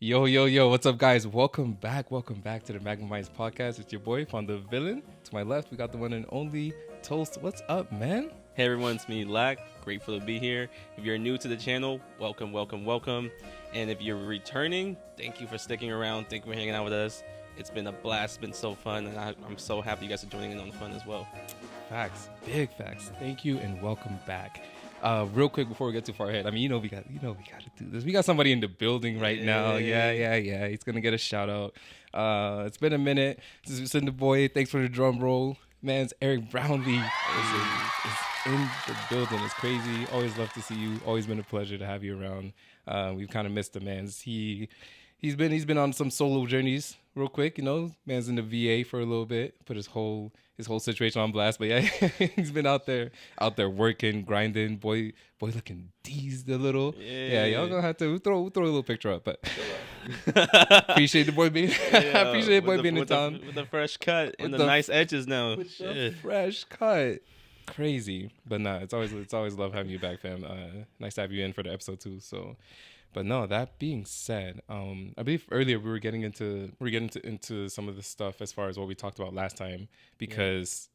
Yo, yo, yo, what's up, guys? Welcome back to the Magnum Minds podcast. It's your boy, Fonda Villain. To my left, we got the one and only Toast. What's up, man? Hey everyone, it's me, Lack. Grateful to be here. If you're new to the channel, welcome. And if you're returning, thank you for sticking around. Thank you for hanging out with us. It's been a blast. It's been so fun, and I'm so happy you guys are joining in on the fun as well. Facts, big facts. Thank you and welcome back. Real quick before we get too far ahead, I mean, we got to do this. We got somebody in the building right now. Yeah. He's gonna get a shout out. It's been a minute since we seen the boy. Thanks for the drum roll, man's Eric Brownlee is in the building. It's crazy. Always love to see you. Always been a pleasure to have you around. We've kind of missed the man's. He's been on some solo journeys. Real quick, man's in the VA for a little bit. Put his whole situation on blast. But yeah, he's been out there working, grinding. Boy looking deezed a little. Yeah, y'all gonna have to throw a little picture up. But appreciate the boy being appreciate the boy being in town with the fresh cut and the nice edges now. With the fresh cut. Crazy, but nah, it's always love having you back, fam. Nice to have you in for the episode too. So. But no, that being said, I believe earlier we were getting into some of the stuff as far as what we talked about last time because,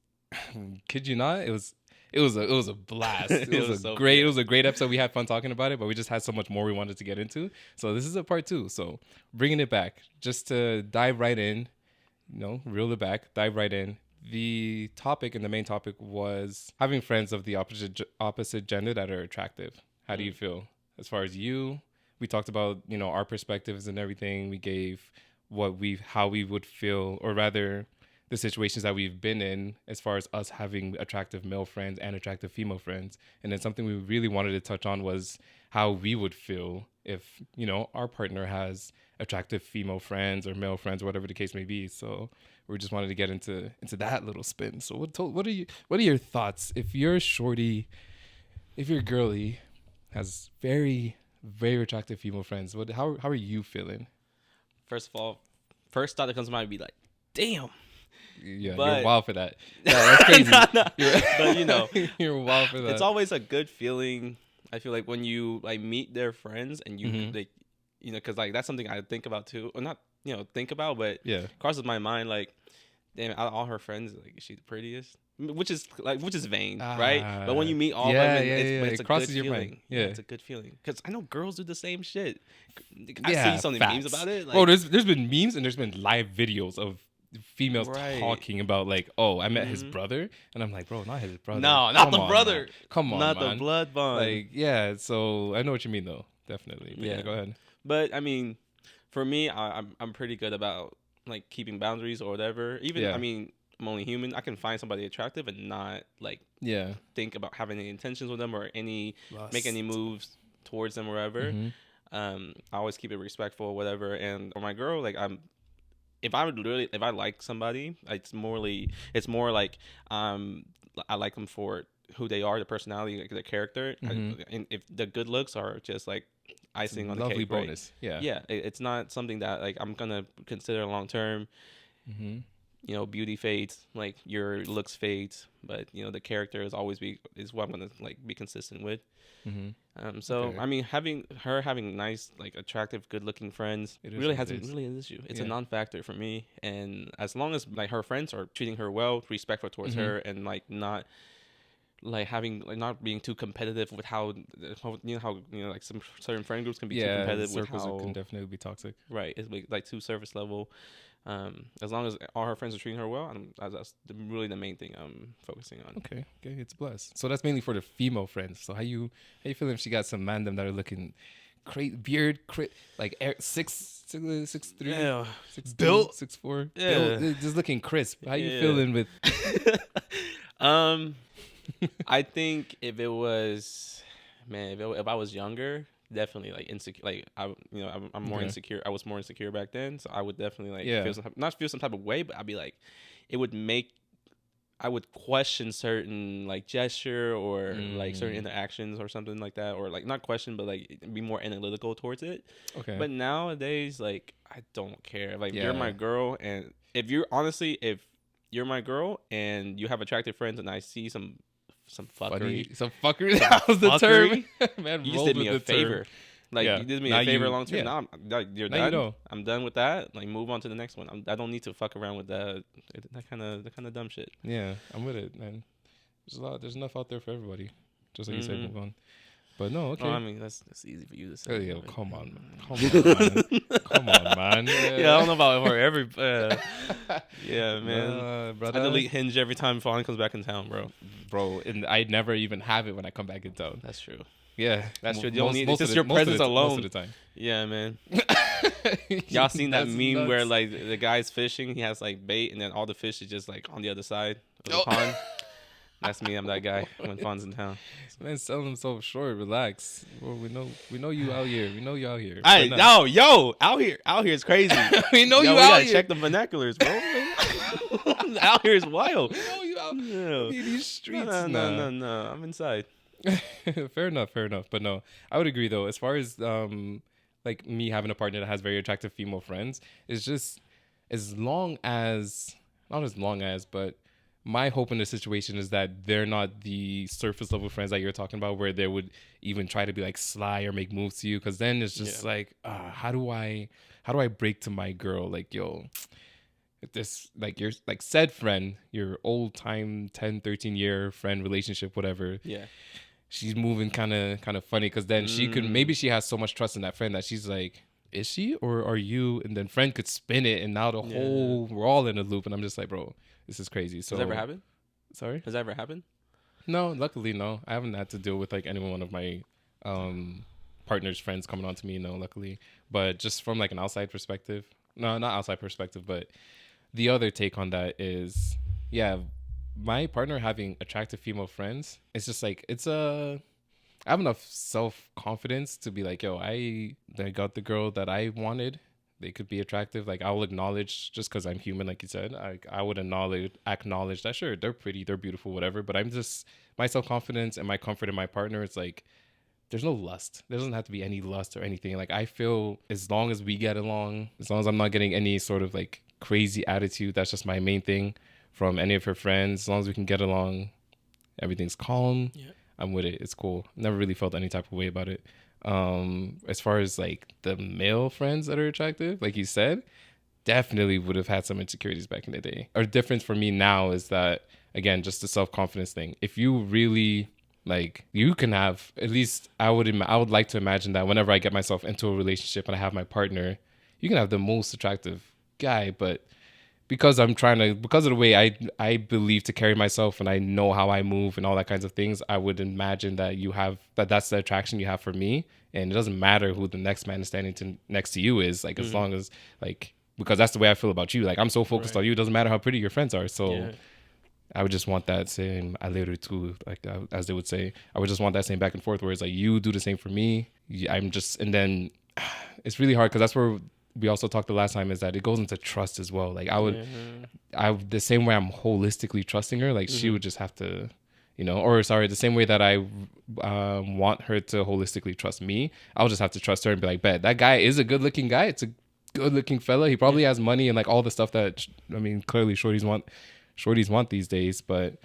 kid you not, it was a blast. It was a great episode. We had fun talking about it, but we just had so much more we wanted to get into. So this is a part 2. So bringing it back, just to dive right in, reel it back, dive right in. The topic and the main topic was having friends of the opposite gender that are attractive. How do you feel as far as you? We talked about, our perspectives and everything. We gave how we would feel, or rather the situations that we've been in as far as us having attractive male friends and attractive female friends. And then something we really wanted to touch on was how we would feel if, our partner has attractive female friends or male friends, or whatever the case may be. So we just wanted to get into that little spin. So what are your thoughts if your girly has very attractive female friends? How are you feeling? First of all, first thought that comes to mind would be like, damn. Yeah, you're wild for that. Yeah, that's crazy. But you're wild for that. It's always a good feeling. I feel like when you meet their friends and you because that's something I think about too, or not think about, but crosses my mind like, damn, out of all her friends, like, is she the prettiest? Which is vain, right? But when you meet all of them, it's a good feeling. Yeah, it's a good feeling because I know girls do the same shit. I see some memes about it. Like, there's been memes and there's been live videos of females talking about like, oh, I met his brother, and I'm like, bro, not his brother. No, not the brother. Man. Come on, not man. The blood bond. Like, yeah. So I know what you mean, though. Definitely. But yeah, go ahead. But I mean, for me, I'm pretty good about like keeping boundaries or whatever. Even I mean, I'm only human. I can find somebody attractive and not like think about having any intentions with them or make any moves towards them or whatever. I always keep it respectful or whatever. And for my girl, like if I like somebody, it's more like I like them for who they are, the personality, like their character, and if the good looks are just like icing on the cake, bonus. Right? Yeah. It's not something that like I'm gonna consider long term. Beauty fades, like your looks fades, but the character is what I'm gonna like be consistent with. I mean, having nice, like attractive, good looking friends really an issue. It's a non-factor for me, and as long as like her friends are treating her well, respectful towards her, and like not like not being too competitive with how like some certain friend groups can be too competitive with how can definitely be toxic. Right, it's like too surface level. As long as all her friends are treating her well, that's really the main thing I'm focusing on. Okay, it's blessed. So that's mainly for the female friends. So how you feeling if she got some mandem that are looking beard, like 6'3", 6'2", built, 6'4", built, just looking crisp. How you feeling with? I think if I was younger, definitely like insecure. Like I'm more insecure. I was more insecure back then, so I would definitely like feel some type of way, but I'd be like, I would question certain like gesture or like certain interactions or something like that, or like not question, but like be more analytical towards it. Okay. But nowadays, like I don't care. Like you're my girl, and if you're my girl and you have attractive friends, and I see some fuckery. That was the term. Man, you just did me a favor. Like Yeah. you did me Now a favor you- long term. yeah. Now you're Now you done. know. I'm done with that. Like move on to the next one. I don't need to fuck around with that kind of dumb shit. Yeah, I'm with it, man. There's enough out there for everybody. Just like you said, Mhm. move on. But no, okay. Oh, I mean that's easy for you to say. Oh, yeah, but- come on, man. Come on, man. Yeah, I don't know about for every. Yeah, man. Nah, I brother. delete Hinge every time Fawn comes back in town, bro. And I never even have it when I come back in town. That's true. Yeah, That's true. Most- You don't need- most it's just of the- your most of presence the- alone. Most of the time. Yeah, man. Y'all seen that That's meme where nuts. like the guy's fishing, he has like bait, and then all the fish is just like on the other side of the Oh. pond. That's me. I'm that guy when Fawn's in town. Man, selling himself short. Relax. Well, we know you out here. We know you out here. Hey, But nah. yo, out here is crazy. we know Yo, you we out gotta here. check the vernaculars, bro. Out here is wild. We know you out Yeah. in these streets. No. I'm inside. Fair enough. But no, I would agree though. As far as like me having a partner that has very attractive female friends, it's just as long as not as long as, but my hope in the situation is that they're not the surface level friends that you're talking about, where they would even try to be like sly or make moves to you. Because then it's just like, how do I break to my girl? Like, yo, this like your like said friend, your old time 10, 13 year friend relationship, whatever. Yeah. She's moving kind of funny because then she could maybe she has so much trust in that friend that she's like, is she or are you? And then friend could spin it and now the whole we're all in a loop and I'm just like, bro, this is crazy. So Has that ever happened? Sorry? Has that ever happened? No, luckily no. I haven't had to deal with like any one of my partner's friends coming on to me, no, luckily. But just from like an outside perspective, no, not outside perspective, but the other take on that is, yeah, my partner having attractive female friends, it's just like I have enough self-confidence to be like, yo, I got the girl that I wanted. They could be attractive. Like, I'll acknowledge, just because I'm human, like you said, I would acknowledge that, sure, they're pretty, they're beautiful, whatever. But I'm just, my self-confidence and my comfort in my partner, it's like, there's no lust. There doesn't have to be any lust or anything. Like, I feel as long as we get along, as long as I'm not getting any sort of like crazy attitude, that's just my main thing from any of her friends. As long as we can get along, everything's calm. Yeah. I'm with it. It's cool. Never really felt any type of way about it. As far as like the male friends that are attractive, like you said, definitely would have had some insecurities back in the day. Our difference for me now is that, again, just the self-confidence thing. If you really like, you can have, at least I would like to imagine that whenever I get myself into a relationship and I have my partner, you can have the most attractive guy, but because of the way I believe to carry myself and I know how I move and all that kinds of things, I would imagine that that's the attraction you have for me. And it doesn't matter who the next man is standing next to you is, like, as long as, like, because that's the way I feel about you. Like, I'm so focused on you. It doesn't matter how pretty your friends are. So I would just want that same alero too, like, as they would say. I would just want that same back and forth where it's like, you do the same for me. And then it's really hard because that's where we also talked the last time, is that it goes into trust as well. Like, the same way I'm holistically trusting her, like, she would just have to, the same way that I want her to holistically trust me, I'll just have to trust her and be like, bet, that guy is a good looking guy. It's a good looking fella. He probably has money and like all the stuff that, clearly shorties want these days, but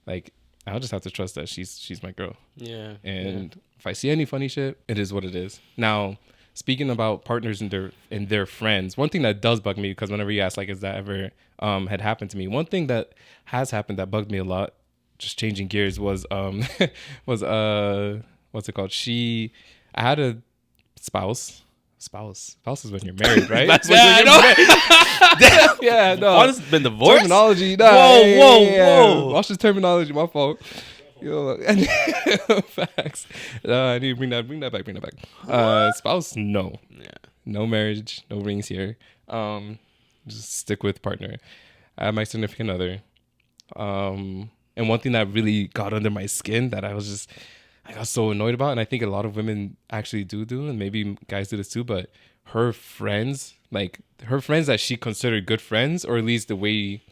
like, I'll just have to trust that she's my girl. Yeah. And if I see any funny shit, it is what it is. Now, speaking about partners and their friends, one thing that does bug me, because whenever you ask, like, has that ever had happened to me? One thing that has happened that bugged me a lot, just changing gears, was what's it called? I had a spouse. Spouse is when you're married, right? That's when you're married. Yeah, no. What has been divorced? Terminology. Nah, Whoa. Watch this terminology. My fault. Yo, facts. I need to bring that back. Spouse, no. Yeah. No marriage, no rings here. Just stick with partner. I have my significant other. And one thing that really got under my skin that I got so annoyed about, and I think a lot of women actually do, and maybe guys do this too, but her friends that she considered good friends, or at least the way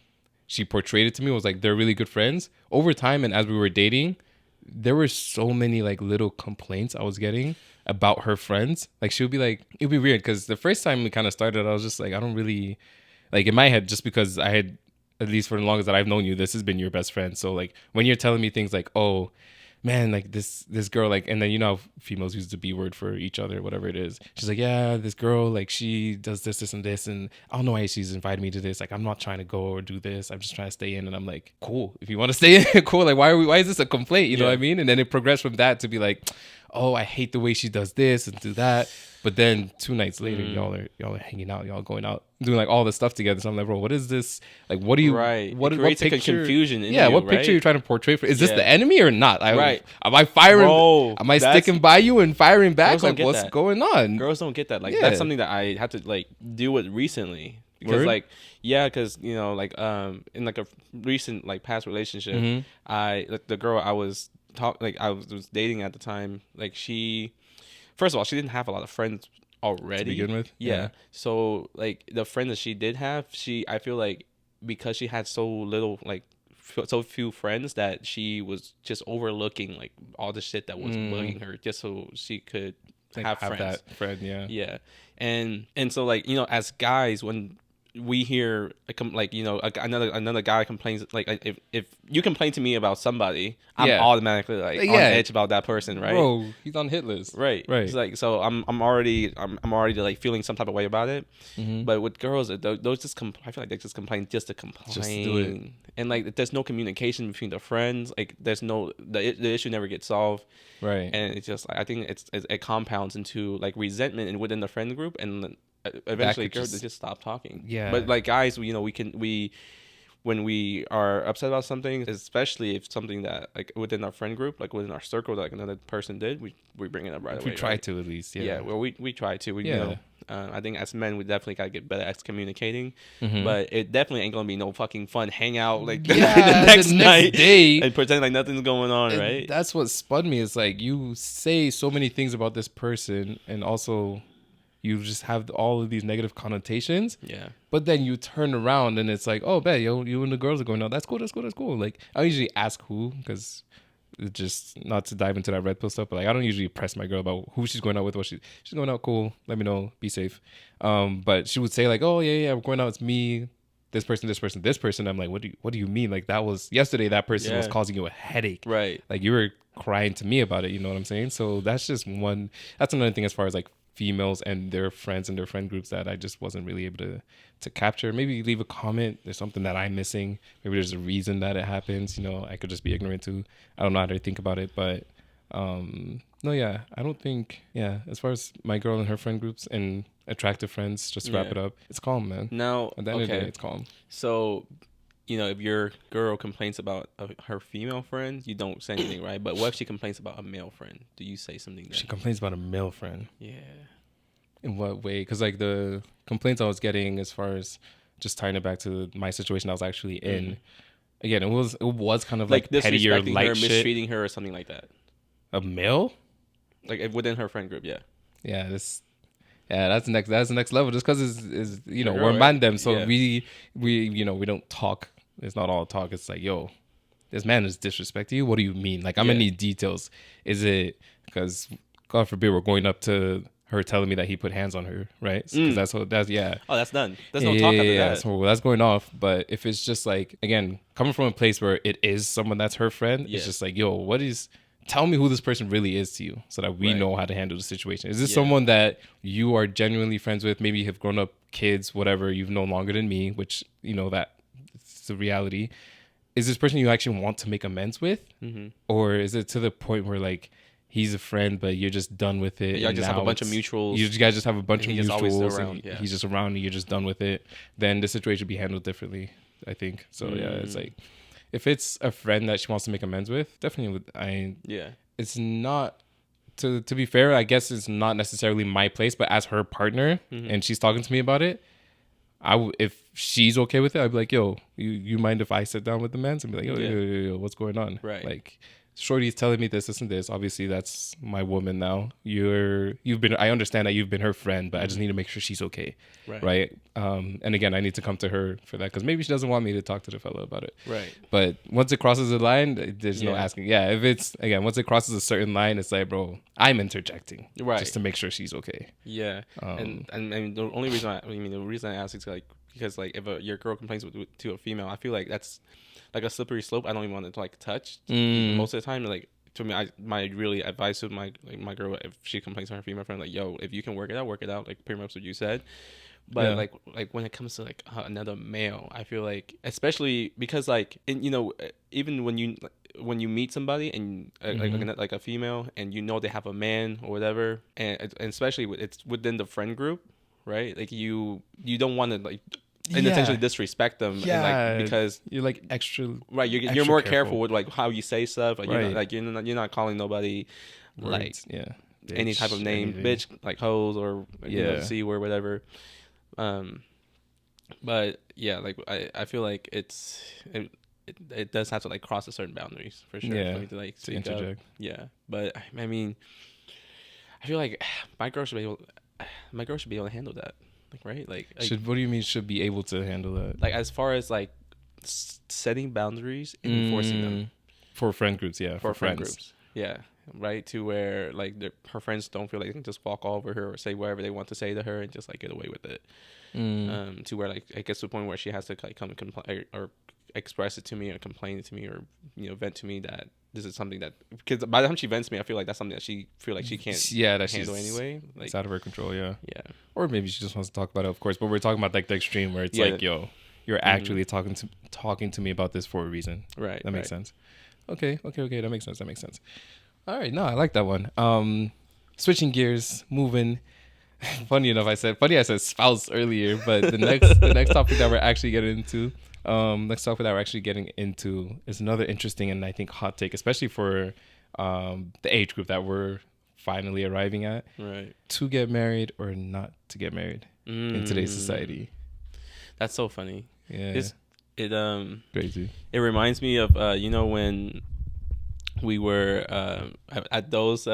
she portrayed it to me was like, they're really good friends. Over time, and as we were dating, there were so many like little complaints I was getting about her friends. Like, she would be like, it'd be weird because the first time we kind of started, I was just like, I don't really, like, in my head, just because I had, at least for the longest that I've known you, this has been your best friend. So like, when you're telling me things like, oh, man, like this girl, like, and then you know how females use the B word for each other, whatever it is. She's like, yeah, this girl, like, she does this and this, and I don't know why she's invited me to this. Like, I'm not trying to go or do this. I'm just trying to stay in. And I'm like, cool. If you want to stay in, cool. Like, why is this a complaint? You know what I mean? And then it progressed from that to be like, oh, I hate the way she does this and do that. But then 2 nights later, y'all are hanging out, y'all going out, doing like all this stuff together. So I'm like, bro, what is this? Like, what do you? Right. What It creates what like a confusion in you, what right? picture are you trying to portray? Is this Yeah. the enemy or not? Right. Am I firing? Bro, am I that's- sticking by you and firing back? Girls don't Like, get what's that. going on? Girls don't get that. Like Yeah. that's something that I had to like deal with recently because Word? like because you know like in like a recent like past relationship, Mhm. I like the girl I was I was dating at the time. Like she, first of all, she didn't have a lot of friends already To begin with? Yeah. Yeah. So like the friend that she did have, I feel like because she had so little like so few friends that she was just overlooking like all the shit that was bugging her just so she could Like, have friends. that friend, yeah. Yeah, and so like you know as guys when we hear like you know another guy complains like if you complain to me about somebody, I'm Yeah. automatically like on Yeah. edge about that person, right? Bro, he's on hit list. Right. It's like so I'm already like feeling some type of way about it. Mhm. But with girls, those just I feel like they just complain just to complain. Just to do it. And like there's no communication between the friends. Like there's no the issue never gets solved. Right. And it's just like I think it compounds into like resentment and within the friend group and then eventually girls just stop talking. Yeah. But like guys, you know, we when we are upset about something, especially if something that like within our friend group, like within our circle, that like another person did, we bring it up right away. We try right? to at least, yeah. Yeah, well, we try to. You know, I think as men, we definitely gotta get better at communicating. Mhm. But it definitely ain't gonna be no fucking fun hangout like Yeah, the next night day. and pretend like nothing's going on, And right? that's what spun me. Is like you say so many things about this person, and also you just have all of these negative connotations. Yeah. But then you turn around and it's like, oh, bet you and the girls are going out. That's cool. That's cool. That's cool. Like I usually ask who because just not to dive into that red pill stuff, but like I don't usually press my girl about who she's going out with. What she's going out. Cool. Let me know. Be safe. But she would say like, oh yeah, we're going out. It's me. This person, this person, this person. I'm like, what do you mean? Like that was yesterday. That person was causing you a headache. Right. Like you were crying to me about it. You know what I'm saying? So that's just one. That's another thing as far as like females and their friends and their friend groups that I just wasn't really able to capture. Maybe leave a comment. There's something that I'm missing. Maybe there's a reason that it happens. You know, I could just be ignorant to. I don't know how to think about it, but no, yeah, I don't think. Yeah, as far as my girl and her friend groups and attractive friends, just to wrap it up. It's calm, man. Now, At the end of the day, it's calm. So, you know, if your girl complains about her female friend, you don't say anything, right? But what if she complains about a male friend? Do you say something? Then? She complains about a male friend. Yeah. In what way? Because like the complaints I was getting, as far as just tying it back to my situation I was actually in, again, it was kind of like pettier, disrespecting light her, shit. mistreating her, or something like that. A male? Like within her friend group, yeah. Yeah, that's the next level. Just because is you know, Girl, we're right? mandem, so Yeah. we you know, we don't talk. It's not all talk. It's like, yo, this man is disrespecting you. What do you mean? Like, I'm gonna need details. Is it because God forbid we're going up to her telling me that he put hands on her, right? Because that's yeah. Oh, that's done. There's no talk after that. So that's going off. But if it's just like, again, coming from a place where it is someone that's her friend, it's just like, yo, tell me who this person really is to you so that we know how to handle the situation. Is this someone that you are genuinely friends with? Maybe you have grown up kids, whatever, you've known longer than me, which, you know, that it's the reality. Is this person you actually want to make amends with? Mm-hmm. Or is it to the point where like, he's a friend, but you're just done with it? You just have a bunch of mutuals. You guys just have a bunch of He's always mutuals. around, And he's just around and you're just done with it. Then the situation would be handled differently, I think. So yeah, it's like, if it's a friend that she wants to make amends with, definitely it's not, to be fair, I guess it's not necessarily my place, but as her partner and she's talking to me about it, if she's okay with it, I'd be like, yo, you mind if I sit down with the men and be like, yo, what's going on? Right. Like, Shorty's telling me this and this. Obviously, that's my woman now. I understand that you've been her friend, but I just need to make sure she's okay. Right. And again, I need to come to her for that because maybe she doesn't want me to talk to the fella about it. Right. But once it crosses the line, there's no asking. Yeah. If it's, again, once it crosses a certain line, it's like, bro, I'm interjecting. Right. Just to make sure she's okay. Yeah. And I mean, the only reason the reason I ask is like, because like if your girl complains to a female, I feel like that's like a slippery slope. I don't even want to like touch most of the time. Like to me, my really advice to my girl, if she complains to her female friend, like, yo, if you can work it out, like pretty much what you said. But like when it comes to like another male, I feel like, especially because like, and even when you meet somebody and like a female, and they have a man or whatever, and especially it's within the friend group, right? Like you don't want to like and essentially disrespect them, and like because you're like extra, right, you're more careful with like how you say stuff, like you're not calling nobody words, like any type of name, anything. Bitch, like hoes or C word, whatever. But yeah, like I feel like it does have to like cross a certain boundaries for sure. Yeah, for me to like to interject. Yeah, but I mean, I feel like my girl should be able to handle that. Like, right? Like what do you mean should be able to handle that? Like as far as like setting boundaries and enforcing them for friend groups, for friend groups, yeah, right, to where like her friends don't feel like they can just walk all over her or say whatever they want to say to her and just like get away with it. To where like it gets to the point where she has to like come and complain or express it to me or complain to me or vent to me that this is something that, because by the time she vents me, I feel like that's something that she feel like she can't handle anyway. Like, it's out of her control. Yeah. Or maybe she just wants to talk about it, of course. But we're talking about like the extreme where it's like, yo, you're actually talking to me about this for a reason. Right. That makes sense. Okay. That makes sense. All right. No, I like that one. Switching gears, moving. Funny I said spouse earlier, but the next topic that we're actually getting into. Next topic that we're actually getting into is another interesting and I think hot take, especially for the age group that we're finally arriving at. Right. To get married or not to get married in today's society. That's so funny. Yeah. Crazy. It reminds me of when we were at those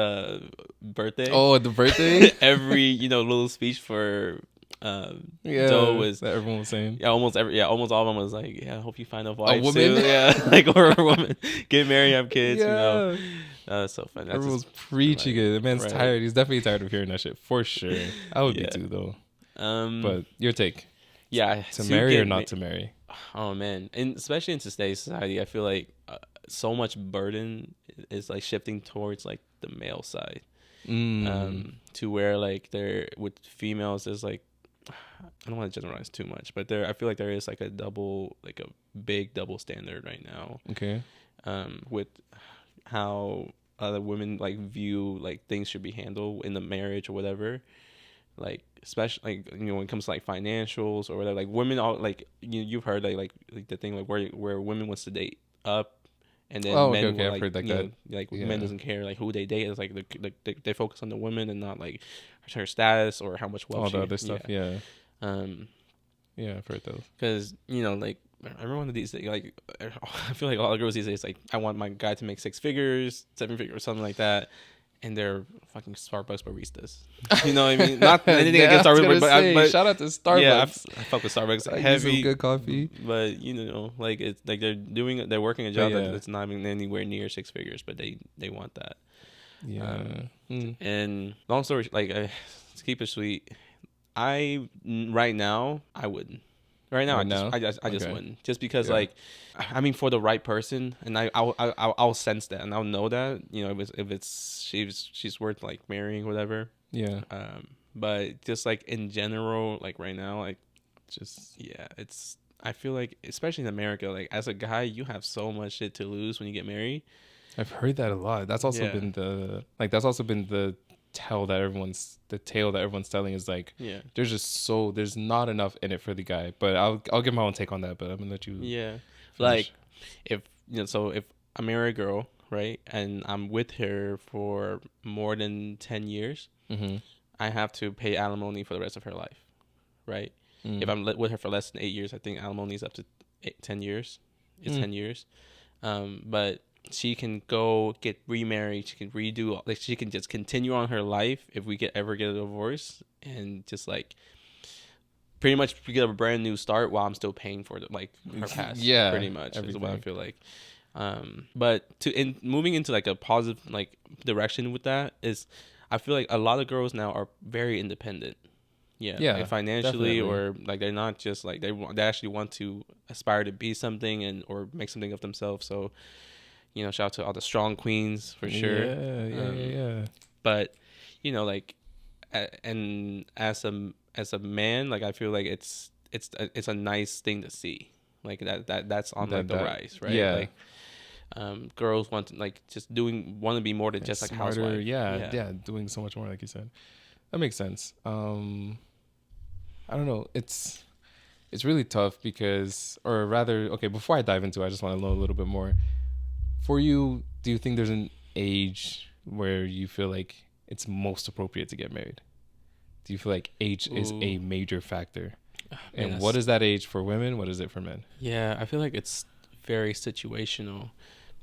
birthday. Oh, the birthday. Every little speech for Joe was that everyone was saying. Almost all of them was like, I hope you find a wife. A woman. Soon. Like, or a woman, get married, have kids. So funny. Everyone was preaching it. The man's tired. He's definitely tired of hearing that shit for sure. I would be too though. But your take? Yeah, to marry or not to marry? Oh man, and especially in today's society, I feel like so much burden is like shifting towards like the male side, to where like there with females there's like, I don't want to generalize too much, but I feel like there is like a big double standard right now. Okay. With how other women like view like things should be handled in the marriage or whatever. Like especially like when it comes to like financials or whatever, like women all like you've heard like the thing like where women wants to date up, and then men will, I've heard like that. Like men doesn't care like who they date. It's like they focus on the women and not like her status or how much wealth. All the other stuff. Yeah. I've heard those. Because like I remember one of these like I feel like all the girls these days like I want my guy to make 6 figures, 7 figures, something like that. And they're fucking Starbucks baristas. You know what I mean? Not anything against Starbucks, but shout out to Starbucks. Yeah, I fuck with Starbucks. Heavy, some good coffee. But like it's like they're working a job that's not even anywhere near 6 figures, but they want that. Yeah. And long story, like to keep it sweet, right now I wouldn't. Right now, I just wouldn't. Just because, like, I mean, for the right person, and I'll sense that, and I'll know that, if she's worth like marrying, or whatever. Yeah. But just like in general, like right now, like, I feel like, especially in America, like as a guy, you have so much shit to lose when you get married. I've heard that a lot. That's also been the tale that everyone's telling is like, there's not enough in it for the guy. But I'll give my own take on that, but I'm gonna let you finish. Like if I marry a girl, right, and I'm with her for more than 10 years, I have to pay alimony for the rest of her life, right? If I'm with her for less than 8 years, I think alimony is up to 10 years. It's 10 years. But she can go get remarried. She can redo, like, she can just continue on her life if we ever get a divorce, and just like pretty much get a brand new start while I'm still paying for her past. Yeah, pretty much everything. Is what I feel like. But moving into like a positive like direction with that is, I feel like a lot of girls now are very independent. Yeah, like financially, definitely. Or like they're not just like they actually want to aspire to be something or make something of themselves. So shout out to all the strong queens for sure. Yeah. But like, and as a man, like I feel like it's a nice thing to see, like that's on like the rise, right? Yeah. Like, girls want to like just want to be more than just like smarter, housewife. Yeah, doing so much more, like you said. That makes sense. I don't know. It's really tough because, or rather, okay, before I dive into it, I just want to know a little bit more. For you, do you think there's an age where you feel like it's most appropriate to get married? Do you feel like age is a major factor? And what is that age for women? What is it for men? Yeah, I feel like it's very situational,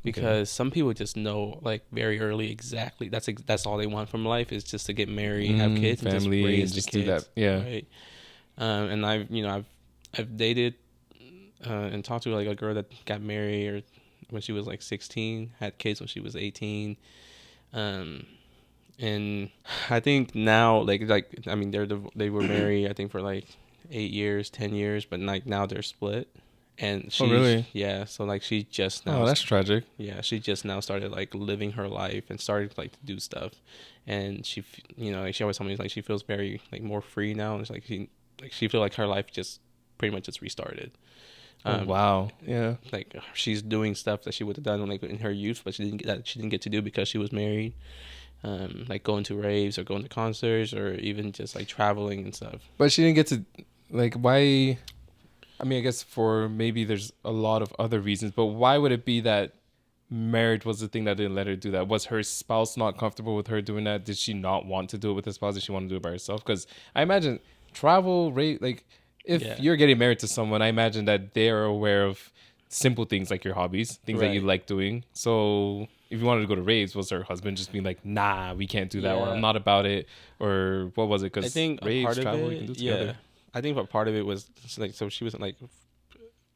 because some people just know like very early exactly that's all they want from life, is just to get married, have kids, family, and just raise and just the kids, do that. Yeah. Right. And I've dated and talked to like a girl that got married or when she was like 16, had kids when she was 18. And I think now like I mean they were married I think for like 8 years, 10 years, but like now they're split. And she, really? Yeah, so like she just now. Oh, that's tragic. Yeah, she just now started like living her life and started like to do stuff, and she, like she always told me like she feels very like more free now, and it's like she feel like her life just pretty much just restarted. Oh, wow. Yeah. Like she's doing stuff that she would have done like in her youth, but she didn't get to do because she was married. Like going to raves or going to concerts or even just like traveling and stuff. But she didn't get to, like, why? I mean, I guess for maybe there's a lot of other reasons, but why would it be that marriage was the thing that didn't let her do that? Was her spouse not comfortable with her doing that? Did she not want to do it with her spouse? Did she want to do it by herself? Because I imagine travel, like, if you're getting married to someone, I imagine that they're aware of simple things like your hobbies, things that you like doing. So if you wanted to go to raves, was her husband just being like, nah, we can't do that, or I'm not about it, or what was it? Because I think raves, part travel, of you can do it, together. I think a part of it was like, so she wasn't like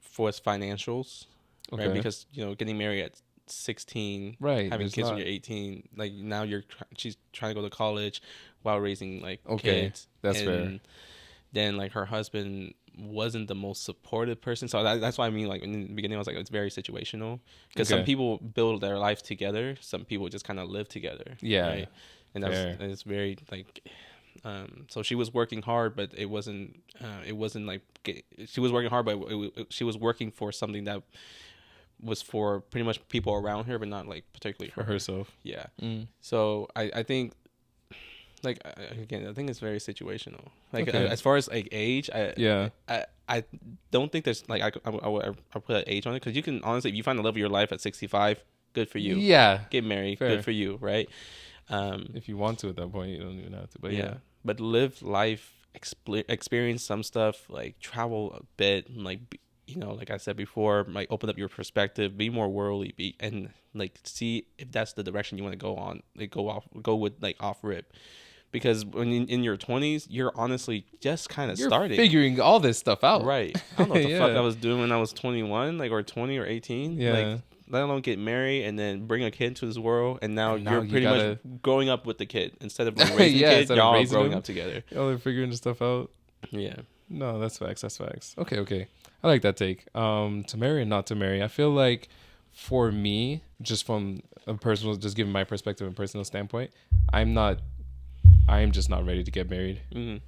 for us financials, right? Because getting married at 16, right, having kids when you're 18, like now she's trying to go to college while raising like kids. That's fair. Then like her husband wasn't the most supportive person, so that's why I mean like in the beginning I was like it's very situational, because some people build their life together, some people just kind of live together. Yeah, right? And it's very like. So she was working hard, but it wasn't like she was working hard, but she was working for something that was for pretty much people around her, but not like particularly for herself. Yeah. So I think like again, I think it's very situational. Like as far as like age, I don't think there's like I put an age on it, because you can honestly, if you find the love of your life at 65, good for you. Yeah. Get married, good for you, right? If you want to at that point, you don't even have to. But yeah. But live life, experience some stuff, like travel a bit, and like like I said before, like open up your perspective, be more worldly, and like see if that's the direction you want to go on. Like go with like off rip, because when in your 20s, you're honestly just kind of starting figuring all this stuff out. Right. I don't know what the fuck I was doing when I was 21, like or 20 or 18. Yeah. Like, let alone get married and then bring a kid into this world, and now you're pretty much growing up with the kid instead of like raising the kid. Y'all growing up together. Y'all are figuring stuff out. Yeah. No, that's facts. That's facts. Okay. I like that take. To marry and not to marry. I feel like for me, just from a personal, just giving my perspective and personal standpoint, I am just not ready to get married. Mm-hmm.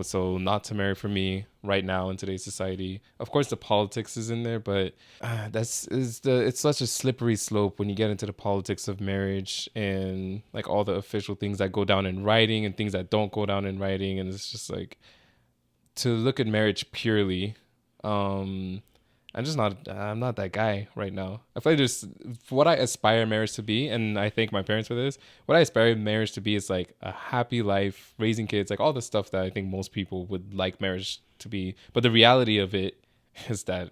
So not to marry for me right now in today's society. Of course, the politics is in there, but it's such a slippery slope when you get into the politics of marriage and like all the official things that go down in writing and things that don't go down in writing, and it's just like to look at marriage purely. I'm not that guy right now. I feel like just what I aspire marriage to be, and I thank my parents for this. What I aspire marriage to be is like a happy life, raising kids, like all the stuff that I think most people would like marriage to be. But the reality of it is that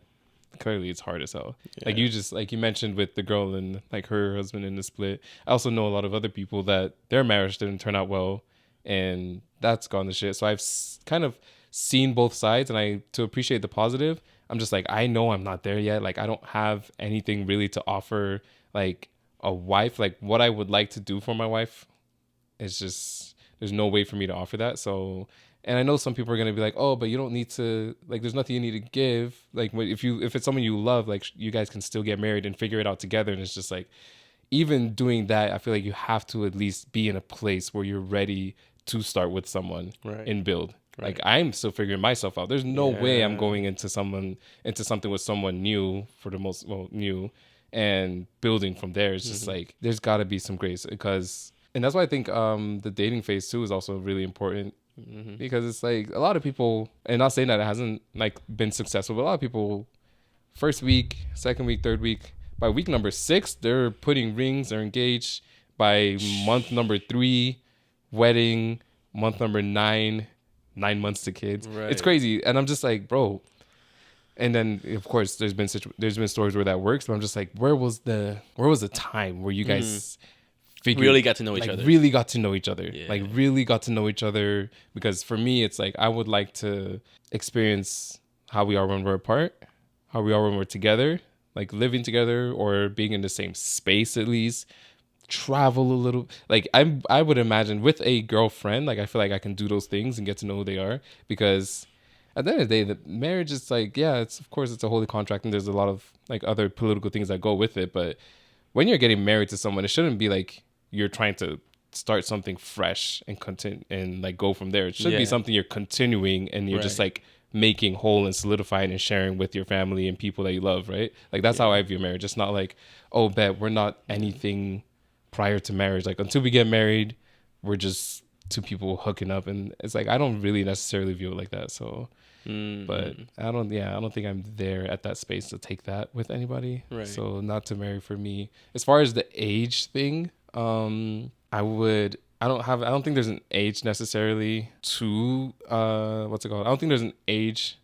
clearly it's hard as hell. Yeah. Like you mentioned with the girl and like her husband in the split. I also know a lot of other people that their marriage didn't turn out well, and that's gone to shit. So I've kind of seen both sides, and to appreciate the positive, I'm just like, I know I'm not there yet. Like, I don't have anything really to offer, like, a wife. Like, what I would like to do for my wife is just, there's no way for me to offer that. So And I know some people are gonna be like, oh, but you don't need to, like, there's nothing you need to give. Like, if it's someone you love, like, you guys can still get married and figure it out together. And it's just like, even doing that, I feel like you have to at least be in a place where you're ready to start with someone and build. Right. Like, I'm still figuring myself out. There's no way I'm going into something with someone new new and building from there. It's just like, there's got to be some grace, and that's why I think the dating phase too is also really important. Because it's like a lot of people, and not saying that it hasn't like been successful, but a lot of people, first week, second week, third week, by week number 6, they're putting rings, they're engaged. By month number 3, wedding. Month number 9 months to kids. Right. It's crazy, and I'm just like, bro. And then of course there's been stories where that works, but I'm just like, where was the time where you guys really got to know each other. Really got to know each other. Yeah. Like, really got to know each other. Because for me, it's like, I would like to experience how we are when we're apart, how we are when we're together, like living together or being in the same space at least. Travel a little. Like, I would imagine with a girlfriend, like, I feel like I can do those things and get to know who they are. Because at the end of the day, the marriage is like, yeah, it's, of course, it's a holy contract and there's a lot of like other political things that go with it. But when you're getting married to someone, it shouldn't be like you're trying to start something fresh and continue and like go from there. It should be something you're continuing and you're just like making whole and solidifying and sharing with your family and people that you love, right? Like, that's how I view marriage. It's not like, oh, bet we're not anything prior to marriage. Like, until we get married, we're just two people hooking up, and it's like, I don't really necessarily view it like that. So, but I don't think I'm there at that space to take that with anybody. Right. So, not to marry for me. As far as the age thing, I don't think there's an age necessarily to what's it called? I don't think there's an age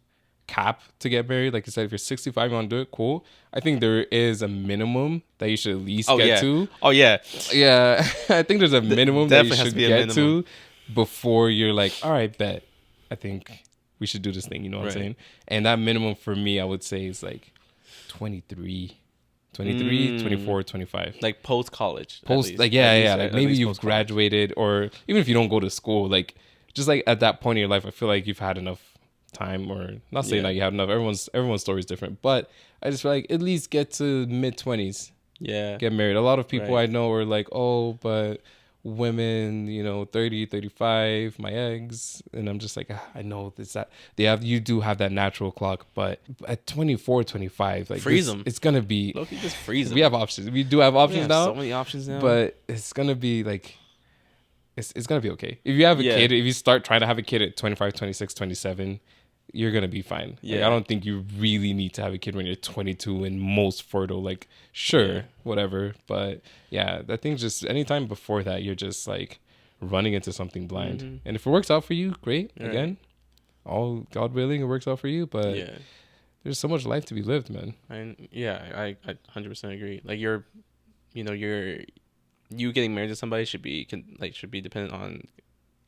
cap to get married. Like I said, if you're 65, you want to do it, cool. I think there is a minimum that you should at least get to. Oh yeah. Yeah. I think there's a minimum that you should get to before you're like, all right, bet. I think we should do this thing, you know what I'm saying? And that minimum for me, I would say, is like 23, 24, 25. Like post-college. Like, yeah. Like, maybe you've graduated, or even if you don't go to school, like, just like at that point in your life, I feel like you've had enough time, or not saying that you have enough. Everyone's story is different, but I just feel like at least get to mid-20s. Yeah. Get married. A lot of people I know are like, oh, but women, 30, 35, my eggs. And I'm just like, I know that you do have that natural clock, but at 24, 25, like, freeze them. It's going to be, look, just freeze them. We have options. We do have options now. So many options now. But it's going to be like, it's going to be okay. If you have a kid, if you start trying to have a kid at 25, 26, 27, you're going to be fine. Yeah. Like, I don't think you really need to have a kid when you're 22 and most fertile. Like, sure, whatever. But yeah, I think just anytime before that, you're just like running into something blind. Mm-hmm. And if it works out for you, great. Right. Again, all God willing, it works out for you. But there's so much life to be lived, man. I 100% agree. Like, you getting married to somebody should be dependent on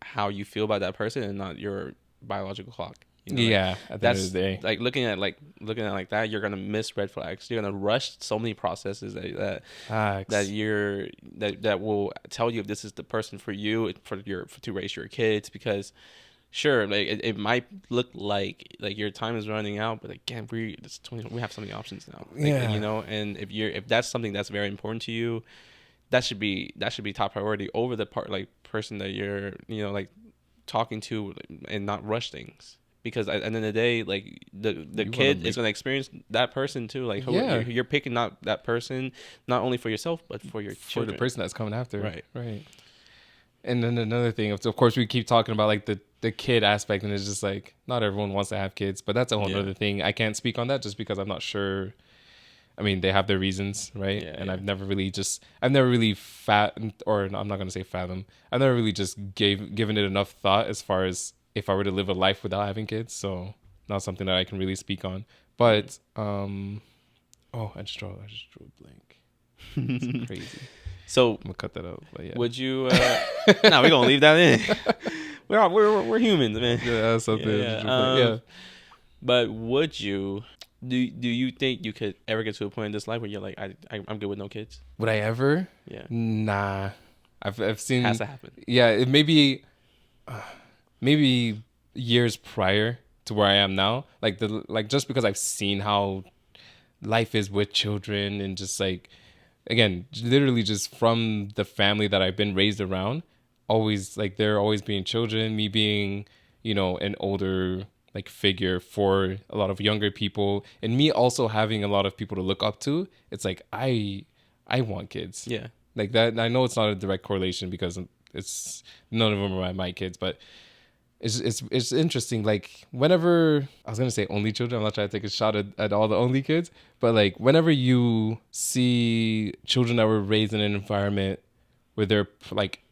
how you feel about that person and not your biological clock. At the end of the day, like looking at like that, you're gonna miss red flags. You're gonna rush so many processes that will tell you if this is the person for you to raise your kids. Because sure, like it might look like your time is running out, but again, we have so many options now. And if that's something that's very important to you, that should be top priority over the person that you're talking to, and not rush things. Because at the end of the day, like the kid is gonna experience that person too. Like, you're picking not that person not only for yourself but for your children. For the person that's coming after. Right. And then another thing, of course, we keep talking about like the kid aspect, and it's just like not everyone wants to have kids, but that's a whole other thing. I can't speak on that just because I'm not sure. I mean, they have their reasons, right? And I've never really fathomed, or I'm not gonna say fathom. I've never really just given it enough thought as far as if I were to live a life without having kids. So not something that I can really speak on. But I just drew a blank. It's crazy. So I'm gonna cut that out. But yeah. Would you? No, we're gonna leave that in. We're humans, man. Yeah, that's something. But would you? Do you think you could ever get to a point in this life where you're like, I'm good with no kids? Would I ever? Yeah. Nah. I've seen. Has to happen. Yeah, it maybe years prior to where I am now. Like just because I've seen how life is with children, and just like, again, literally just from the family that I've been raised around, always like there always being children, me being, an older like figure for a lot of younger people, and me also having a lot of people to look up to. It's like I want kids. Yeah. Like that. I know it's not a direct correlation because it's none of them are my kids, but it's interesting. Like whenever I was gonna say only children, I'm not trying to take a shot at all the only kids, but like whenever you see children that were raised in an environment where they're like,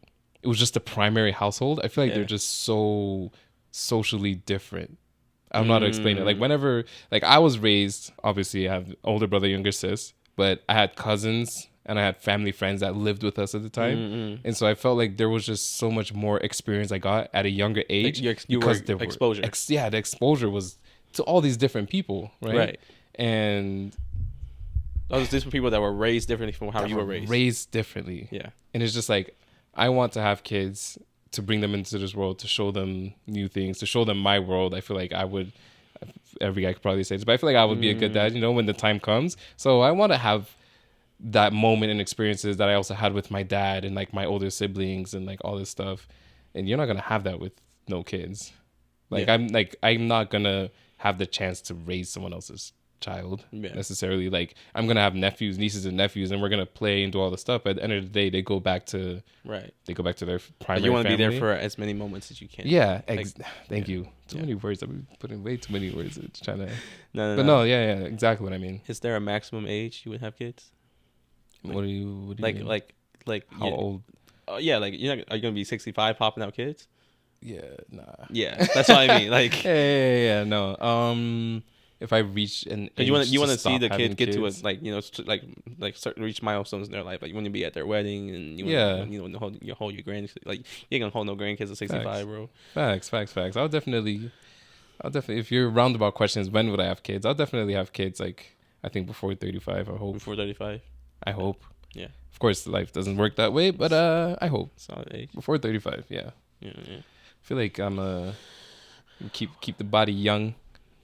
it was just a primary household, I feel like they're just so socially different. I don't know how to explain it. Like whenever, like I was raised, obviously I have older brother, younger sis, but I had cousins and I had family friends that lived with us at the time. And so I felt like there was just so much more experience I got at a younger age. Because there exposure. The exposure was to all these different people, right? Right. And those different people that were raised differently from how you were raised. Raised differently. Yeah. And it's just like, I want to have kids to bring them into this world, to show them new things, to show them my world. I feel like I would, every guy could probably say this, but I feel like I would be a good dad, when the time comes. So I want to have that moment and experiences that I also had with my dad and like my older siblings and like all this stuff. And you're not going to have that with no kids. Like I'm not going to have the chance to raise someone else's child necessarily. Like I'm going to have nephews, nieces and nephews, and we're going to play and do all the stuff. But at the end of the day, they go back to their primary family. You want to be there for as many moments as you can. Yeah. Thank you. Too many words. I've been putting way too many words. It's trying to. No. Yeah. Exactly what I mean. Is there a maximum age you would have kids? What do you mean? Like how old? Yeah, like are you gonna be 65 popping out kids? Yeah, nah. Yeah, that's what I mean. Like, yeah, no. If I reach an age, you want to see the kid get to a start reach milestones in their life. Like you want to be at their wedding and you want to hold your grand. Like you ain't gonna hold no grandkids at 65, bro. Facts. I'll definitely. If your roundabout question is when would I have kids, I'll definitely have kids. Like I think before 35. I hope before 35. I hope. Yeah. Of course, life doesn't work that way, but I hope solid age before 35. Yeah. Yeah. I feel like I'm keep the body young,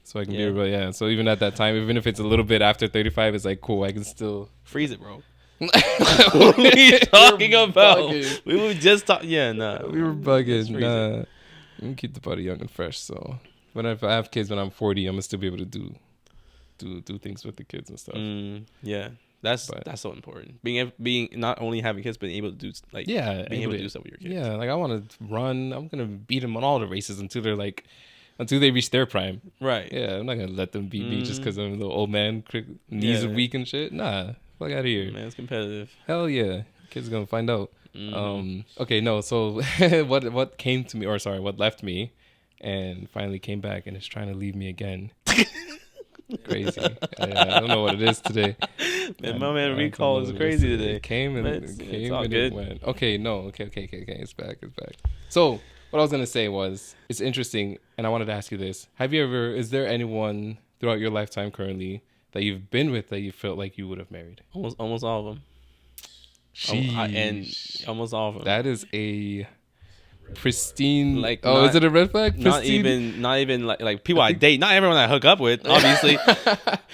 so I can be able. Yeah. So even at that time, even if it's a little bit after 35, it's like cool. I can still freeze it, bro. What are you talking about? We were just talking. Yeah, nah. We were bugging. Nah. We can keep the body young and fresh. So if I have kids when I'm 40, I'm gonna still be able to do things with the kids and stuff. Yeah. That's so important. Being not only having kids, but being able to do being able to do stuff with your kids. Yeah, like I want to run. I'm gonna beat them on all the races until they reach their prime. Right. Yeah, I'm not gonna let them beat me just because I'm a little old man, knees are weak and shit. Nah, fuck out of here. Man, it's competitive. Hell yeah, kids are gonna find out. Okay, no. So what came to me, or sorry, what left me, and finally came back, and is trying to leave me again. Crazy. I don't know what it is today. Man, my man recall is crazy today. It came and it went. Okay, no. Okay. It's back. So what I was gonna say was, it's interesting, and I wanted to ask you this: is there anyone throughout your lifetime currently that you've been with that you felt like you would have married? Almost all of them. And almost all of them. That is a pristine, like, is it a red flag? Pristine? Not even like people I date. Not everyone I hook up with. Obviously,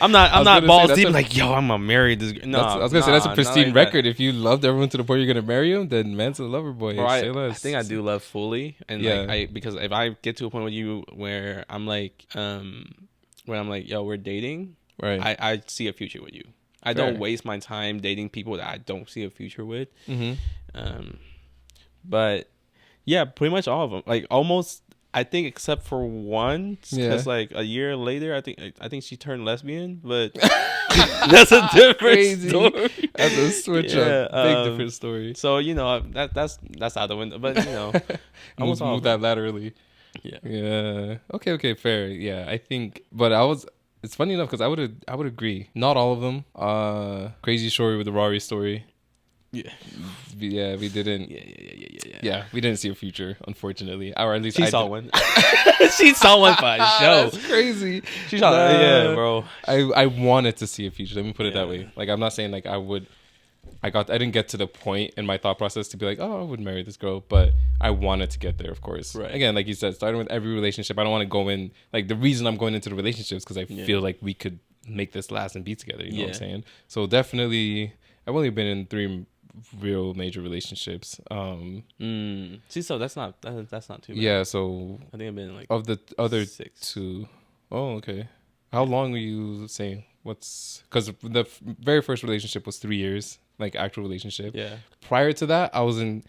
I'm not balls deep. Like, yo, I'm gonna marry this. No, I was gonna say that's a pristine record. If you loved everyone to the point you're gonna marry him, then man's a lover boy. Bro, I think I do love fully, and because if I get to a point with you where I'm like, yo, we're dating, right? I see a future with you. I don't waste my time dating people that I don't see a future with. But yeah, pretty much all of them. Like almost, I think, except for one, because like a year later, I think she turned lesbian. But that's a different story. That's a switch up. Big different story. So that's out the window. But almost move that laterally. Yeah. Okay. Fair. Yeah, I think. But it's funny enough because I would agree. Not all of them. Crazy Shorty with the Rari story. Yeah, we didn't. Yeah, we didn't see a future, unfortunately. Or at least she saw one. She saw one for a show. That's crazy. She saw bro. I wanted to see a future. Let me put it that way. Like, I'm not saying like I would I didn't get to the point in my thought process to be like, oh, I would marry this girl, but I wanted to get there, of course. Right. Again, like you said, starting with every relationship, I don't want to go in like the reason I'm going into the relationships because I feel like we could make this last and be together. You know what I'm saying? So definitely, I've only been in 3 real major relationships. See, so that's not too bad. Yeah. So I think I've been like of the other 6. 2. Oh, okay. How long were you saying? Because the very first relationship was 3 years, like actual relationship. Yeah. Prior to that, I was in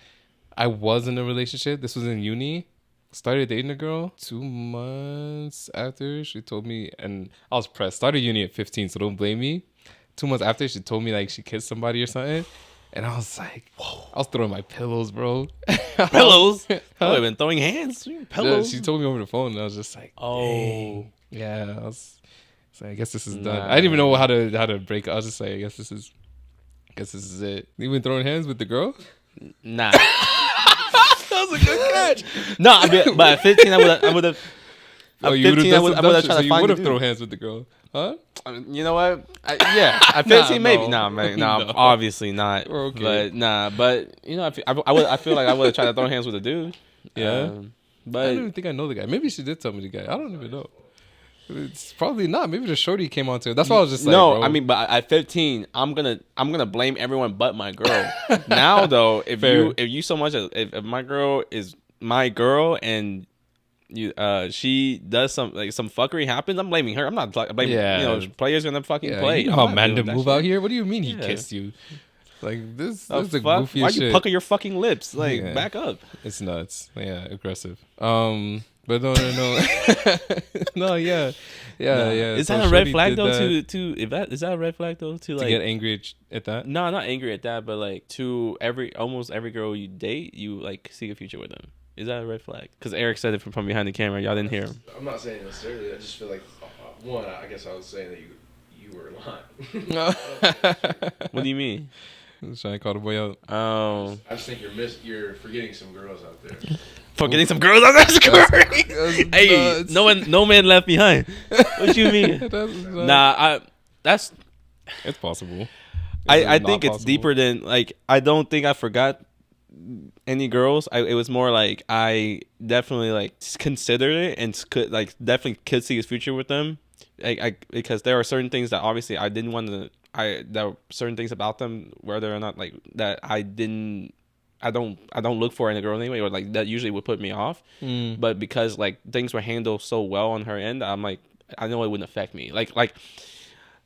a relationship. This was in uni. Started dating a girl 2 months after she told me, and I was pressed. Started uni at 15, so don't blame me. 2 months after, she told me like she kissed somebody or something, and I was like, whoa. I was throwing my pillows, bro. Pillows? Oh, I've been throwing hands. Pillows. Yeah, she told me over the phone, and I was just like, oh, dang. Yeah. So I guess this is done. I didn't even know how to break it. I was just like, I guess this is it. You been throwing hands with the girl? Nah. That was a good catch. No, but at 15, I would have. Oh, you would have tried to find. You would have thrown hands with the girl, huh? I mean, you know what? Yeah, at 15 maybe. Nah, man, No. obviously not. We're okay. But you know, I feel like I would have tried to throw hands with a dude. Yeah, but I don't even think I know the guy. Maybe she did tell me the guy. I don't even know. It's probably not. Maybe the shorty came on to it. That's why I was just like, no. bro. I mean, but at 15, I'm gonna blame everyone but my girl. Now though, if you so much if my girl is my girl and she does some fuckery happens, I'm blaming her. I'm not blaming. Yeah. You know, players gonna fucking play. You know how Amanda move out here? What do you mean he kissed you? Like this is the goofiest shit. Why you pucker your fucking lips? Like back up. It's nuts. Yeah, aggressive. But no. No, yeah. Is So that a red shorty flag did though? that. Is that a red flag though? To like get angry at that? No, not angry at that, but like to almost every girl you date, you like see a future with them. Is that a red flag? Because Eric said it from behind the camera. Y'all didn't hear him. I'm not saying necessarily. I just feel like one. I guess I was saying that you were lying. What do you mean? I was trying to call the boy out. Oh, I just think you're forgetting some girls out there. Forgetting some girls out there. Hey, no man left behind. What you mean? That's it's possible. I think it's deeper than like. I don't think I forgot any girls. It was more like I definitely like considered it and definitely could see his future with them. Because there are certain things that obviously I didn't want to. There were certain things about them, whether or not like that I don't look for in a girl anyway, or like that usually would put me off. But because like things were handled so well on her end, I'm like, I know it wouldn't affect me. Like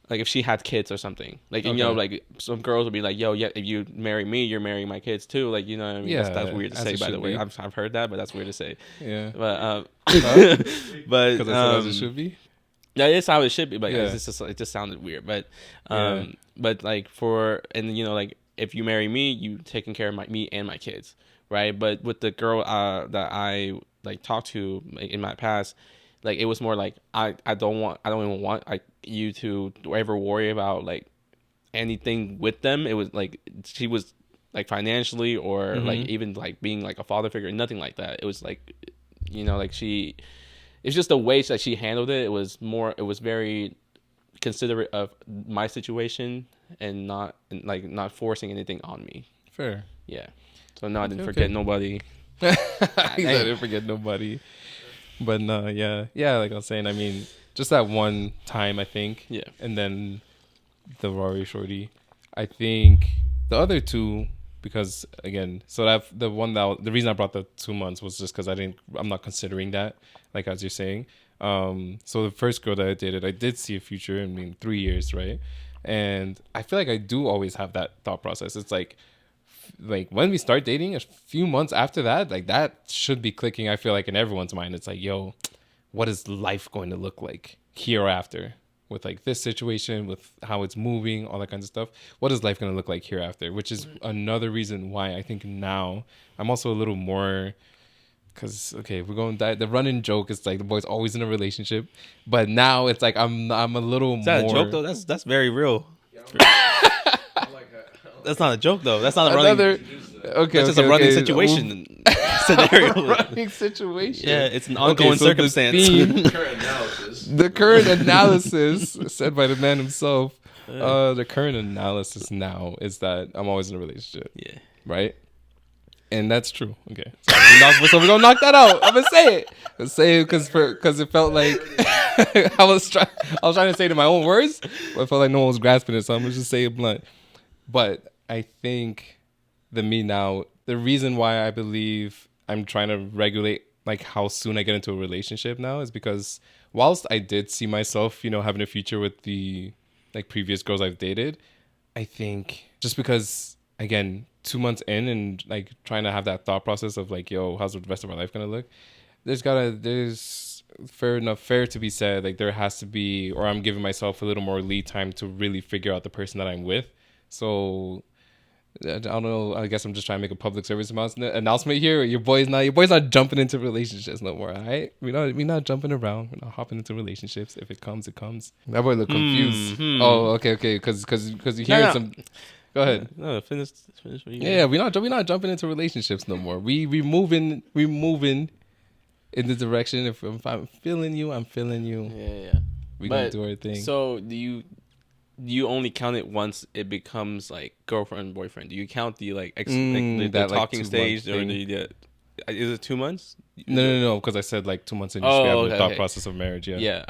if she had kids or something, like, you know, like some girls would be like, yo, yeah, if you marry me, you're marrying my kids too. Like, you know what I mean? Yeah, that's weird to say, by the way. I've heard that, but that's weird to say. Yeah. But because that's how it should be. Yeah, it's how it should be, but it just sounded weird. But but like and you know, like if you marry me, you taking care of me and my kids, right? But with the girl that I like talked to in my past, like it was more like I don't even want you to ever worry about like anything with them. It was like she was like financially or like even like being like a father figure, nothing like that. It was like, you know, like it's just the way that she handled it. It was very considerate of my situation and not forcing anything on me. Fair. Yeah. So no, I didn't forget nobody. I didn't forget nobody. But no, yeah. Like I was saying, I mean, just that one time, I think. Yeah. And then the Rory shorty. I think the other two, because again, so that the reason I brought the 2 months was just because I'm not considering that, like as you're saying. So the first girl that I dated, I did see a future. I mean, 3 years, right? And I feel like I do always have that thought process. It's like when we start dating, a few months after that, like that should be clicking. I feel like in everyone's mind, it's like, yo, what is life going to look like hereafter? With like this situation, with how it's moving, all that kinds of stuff. What is life going to look like hereafter? Which is another reason why I think now I'm also a little more, because okay, we're going to die. The running joke is like the boy's always in a relationship, but now it's like I'm a little more. Is that a joke though? That's very real. That's not a joke though. That's not a running. Okay, that's just a running situation scenario. Running situation. Yeah, it's an ongoing circumstance. The current analysis. The current analysis said by the man himself The current analysis now is that I'm always in a relationship, Yeah. right? And that's true. Okay, so we're gonna knock that out. I'm gonna say it. I'm gonna say it because it felt like I was trying to say it in my own words, but I felt like no one was grasping it. So I'm gonna just say it blunt. But I think the reason why I believe I'm trying to regulate like how soon I get into a relationship now is because whilst I did see myself, having a future with the like previous girls I've dated, I think just because again 2 months in and like trying to have that thought process of like, yo, how's the rest of my life gonna look? There's fair to be said, like there has to be, or I'm giving myself a little more lead time to really figure out the person that I'm with. So I don't know. I guess I'm just trying to make a public service announcement here. Your boy's not jumping into relationships no more. All right, we're not jumping around. We're not hopping into relationships. If it comes, it comes. That boy look confused. Oh, okay, because you're hearing some. Go ahead. No, finish. What you Yeah, we're not jumping into relationships no more. We moving in the direction. If I'm feeling you, I'm feeling you. Yeah. We gonna do our thing. So do you only count it once it becomes like girlfriend boyfriend? Do you count the like the talking stage, or is it 2 months? No, because I said like 2 months in, you should have the thought process of marriage. Yeah.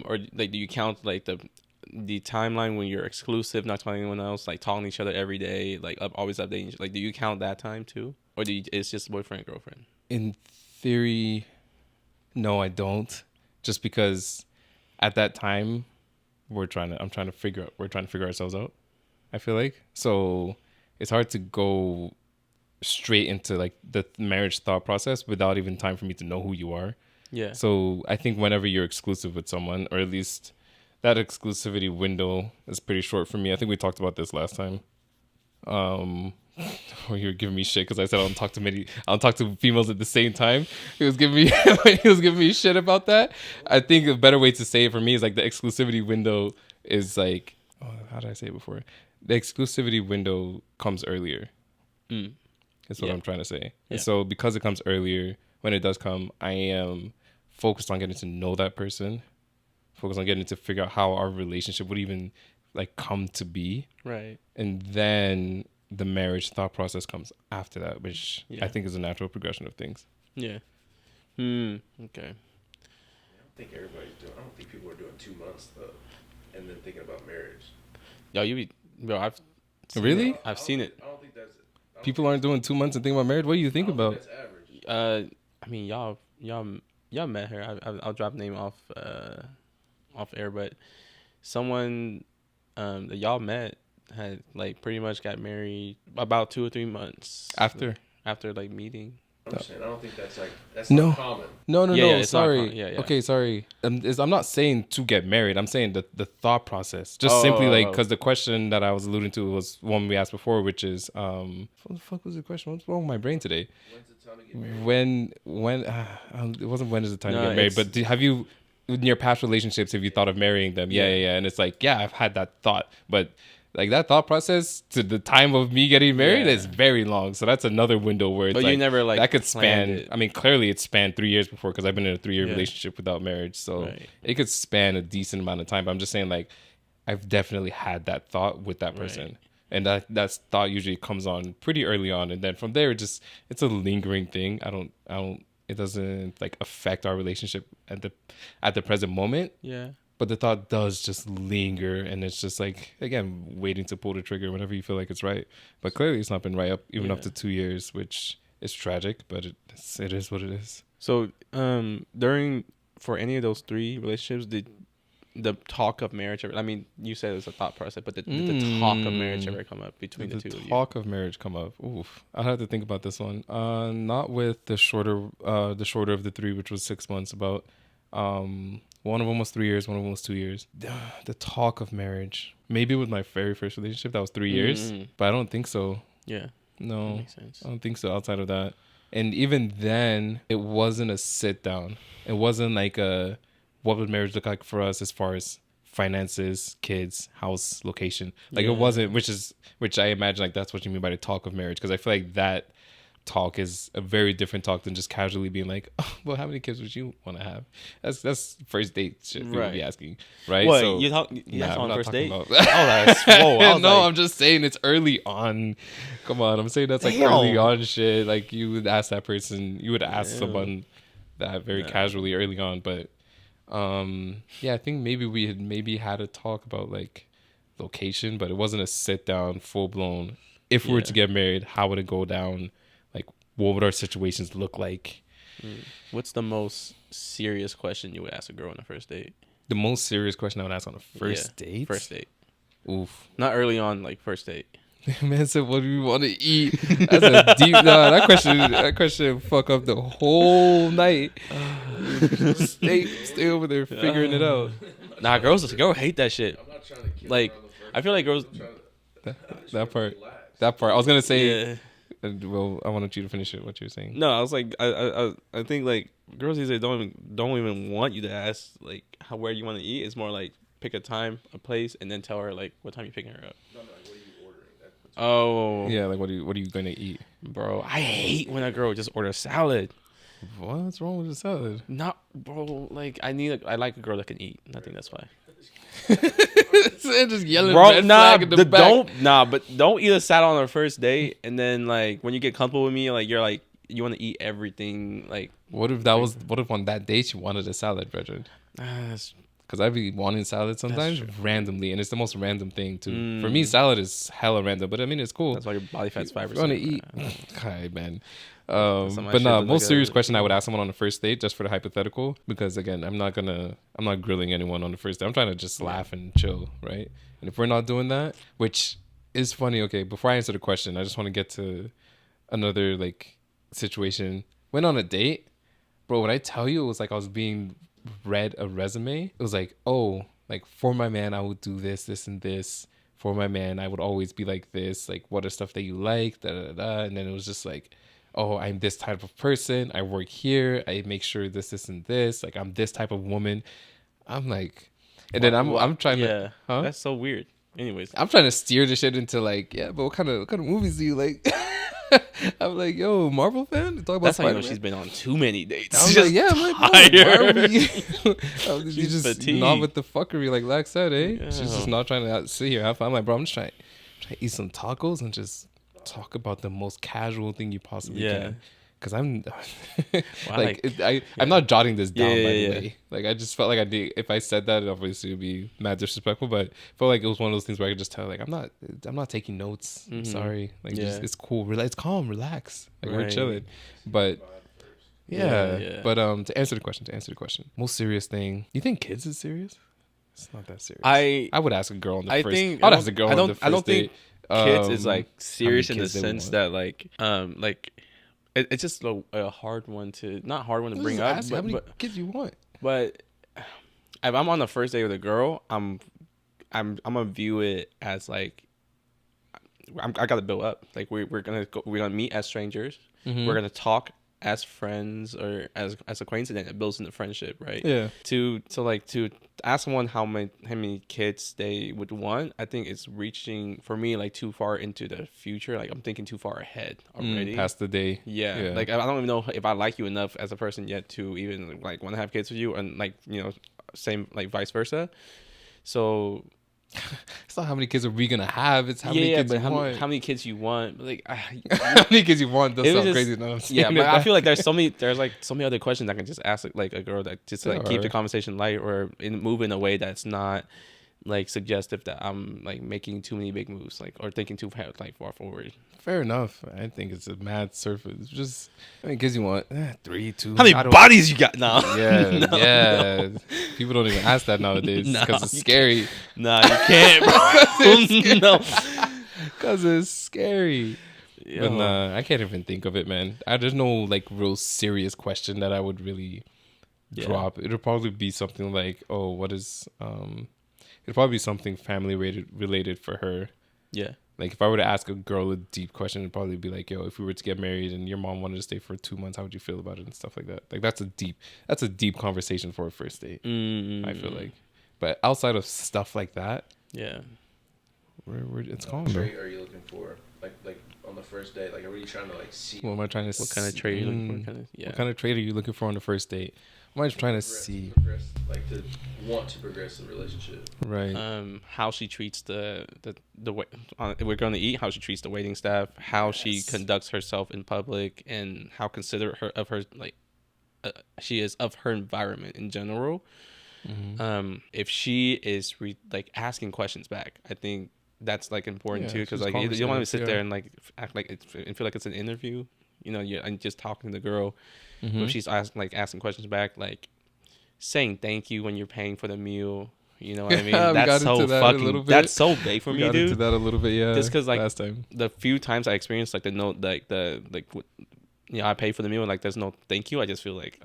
Or like, do you count like the timeline when you're exclusive, not telling anyone else, like talking to each other every day, like always updating? Like, do you count that time too, or it's just boyfriend girlfriend? In theory, no, I don't. Just because at that time we're trying to figure ourselves out. I feel like so it's hard to go straight into like the marriage thought process without even time for me to know who you are. Yeah. So I think whenever you're exclusive with someone, or at least that exclusivity window is pretty short for me. I think we talked about this last time. Where you were giving me shit because I said I don't talk to females at the same time. He was giving me shit about that. I think a better way to say it for me is like the exclusivity window is like, how did I say it before? The exclusivity window comes earlier. That's what I'm trying to say. Yeah. And so because it comes earlier, when it does come, I am focused on getting to know that person. Focused on getting to figure out how our relationship would even like come to be. Right. And then the marriage thought process comes after that, which I think is a natural progression of things. Yeah. Okay. I don't think people are doing 2 months though, and then thinking about marriage. I've seen it. I don't think that's. People aren't doing 2 months and thinking about marriage. What do you think about? That's average. I mean, y'all met her. I'll drop name off air, but someone that y'all met had like pretty much got married about 2 or 3 months after I like meeting. don't think that's not common. No. Sorry. Okay, sorry. I'm not saying to get married. I'm saying the thought process. Just simply because the question that I was alluding to was one we asked before, which is what the fuck was the question? What's wrong with my brain today? When's the time to get married? When it wasn't when is the time to get married, but have you in your past relationships have you thought of marrying them? Yeah. And it's like, I've had that thought, but like that thought process to the time of me getting married is very long. So that's another window where it's but like, you never like that could span. it. I mean, clearly it spanned 3 years before because I've been in a 3-year relationship without marriage. So it could span a decent amount of time. But I'm just saying like, I've definitely had that thought with that person. Right. And that thought usually comes on pretty early on. And then from there, it's a lingering thing. It doesn't like affect our relationship at the present moment. Yeah. But the thought does just linger, and it's just like, again, waiting to pull the trigger whenever you feel like it's right. But clearly it's not been right up to 2 years, which is tragic, but it is what it is. So for any of those 3 relationships, did the talk of marriage ever, I mean, you said it was a thought process, but did the talk of marriage ever come up between the two of you? The talk of marriage come up. Oof. I'll have to think about this one. Not with the shorter of the 3, which was 6 months, about one of them was 3 years, one of them was 2 years. The talk of marriage. Maybe with my very first relationship, that was 3 years. But I don't think so. Yeah. No. That makes sense. I don't think so outside of that. And even then, it wasn't a sit down. It wasn't like what would marriage look like for us as far as finances, kids, house, location. Like it wasn't, which I imagine like that's what you mean by the talk of marriage. Because I feel like that talk is a very different talk than just casually being like, oh, well, how many kids would you want to have? That's first date shit people Right. be asking, right? What, So, you nah, that's on I'm not first talking date? about- Oh, that's whoa. I was no, like, I'm just saying it's early on. Come on, I'm saying that's like Damn. early on shit. Like you would ask that person, you would ask Yeah. someone that very Nah. casually early on. But yeah, I think maybe we had a talk about like location, but it wasn't a sit down, full blown. If we were Yeah. to get married, how would it go down? Like, what would our situations look like? what's the most serious question you would ask a girl on a first date? The most serious question I would ask on a first date. First date. Oof. Not early on, like first date. Man said, "What do you want to eat?" That's a deep. Nah, that question fuck up the whole night. stay over there figuring it out. Nah, girls hate that shit. I'm not trying to kill Like, around the first I feel like girls. I'm trying to That part. relax. That part. I was gonna say. Yeah. Well, I wanted you to finish it. What you were saying. No, I was like, I think like girls these days don't even want you to ask like where you want to eat. It's more like pick a time, a place, and then tell her like what time you're picking her up. No, like, what are you ordering? That's Oh, Yeah, like what are you gonna eat? bro, I hate when a girl just orders salad. What's wrong with the salad? Not, bro. Like I like a girl that can eat. I think that's why. Just yelling Bro, red nah, flag in the back. don't eat a salad on our first date, and then like when you get comfortable with me, like you're like you want to eat everything, like What if on that date you wanted a salad, Brethren? that's- Because I be wanting salad sometimes true. randomly, and it's the most random thing too. For me, Mm. salad is hella random, but I mean it's cool. that's why your body fat's 5%. If you want to eat, okay, man. Some of my But shit no, look most like serious a- question I would ask someone on the first date, just for the hypothetical, because again, I'm not grilling anyone on the first date. I'm trying to just laugh and chill, right? And if we're not doing that, which is funny. Okay, before I answer the question, I just want to get to another like situation. Went on a date, bro. When I tell you, it was like I was being read a resume. It was like, oh, like for my man, I would do this, this, and this. For my man, I would always be like this. Like, what are stuff that you like? Da da da. And then it was just like, oh, I'm this type of person. I work here. I make sure this, and this. Like, I'm this type of woman. I'm like, and then I'm trying to, huh? That's so weird. Anyways, I'm trying to steer the shit into like, yeah, but what kind of movies do you like? I'm like, yo, Marvel fan? Talk about that's how you know Spider-Man? she's been on too many dates. I'm She's like, yeah, I'm like, tired. why are we? You She's just fatigued. not with the fuckery, like Lax said, eh? Yeah. She's just not trying to sit here have fun. I'm like, bro, I'm just trying to eat some tacos and just talk about the most casual thing you possibly Yeah. can. Because I'm like- I'm not jotting this down, Yeah, by the yeah, way. Like, I just felt like I did. If I said that, it obviously would be mad disrespectful. But I felt like it was one of those things where I could just tell, like, I'm not taking notes. I'm Mhm. sorry. Like, Yeah. just, it's cool. It's calm. Relax. Like, we're Right. chilling. But Yeah, yeah, yeah. but to answer the question, most serious thing. You think kids is serious? It's not that serious. I would ask a girl on the I first. think I'd ask a girl I on don't the first I don't think date. kids is like How many serious in the kids they sense want. that like it's just a hard one to not hard one to bring Just up, ask how many but kids you want. if I'm on the first date with a girl, I'm gonna view it as like I gotta build up. Like we're gonna meet as strangers. Mm-hmm. We're gonna talk as friends or as acquaintances, and it builds into friendship, right? Yeah. To ask someone how many kids they would want, I think it's reaching for me like too far into the future. Like I'm thinking too far ahead already. Past the day. Yeah. Like I don't even know if I like you enough as a person yet to even like want to have kids with you, and like same like vice versa. So It's not how many kids are we gonna have. It's how many kids you want. how many kids you want? Like How many kids you want? That It was sounds just- crazy. No, I'm yeah, saying but it I back. feel like there's so many other questions I can just ask like a girl that just like keep the Sure. conversation light or move in a way that's not like suggestive that I'm like making too many big moves like or thinking too far forward. Fair enough. I think it's a mad surface. Just how many kids you want? 3, 2. How many I don't- bodies you got now? Yeah, No, yeah. People don't even ask that nowadays No, because it's you scary. Nah, you can't, bro. No. Because it's scary. Yo. But nah, I can't even think of it, man. There's no like real serious question that I would really Yeah. drop. It'll probably be something like, oh, what is it'll probably be something family related for her. Yeah. Like if I were to ask a girl a deep question, it'd probably be like, yo, if we were to get married and your mom wanted to stay for 2 months, how would you feel about it and stuff like that? Like that's a deep conversation for a first date. I feel like. But outside of stuff like that, Yeah. it's calm, What bro. trait are you looking for? Like on the first date? Like, are you trying to like see What am I trying to? What kind of trait? What kind of trait are you looking for on the first date? What am I trying to see? like to want to progress the relationship? Right. How she treats the way we're going to eat, how she treats the waiting staff, how she conducts herself in public, and how considerate of her like she is of her environment in general. Mm-hmm. If she is like asking questions back, I think that's like important too, because like you don't want to sit there and like act like it's and feel like it's an interview, you know, and just talking to the girl. Mm-hmm. But if she's asking questions back, like saying thank you when you're paying for the meal, you know what I mean? That's so fucking. That's so big for me, dude. Into that a little bit, yeah. Just because like last time, the few times I experienced like I pay for the meal and like there's no thank you, I just feel like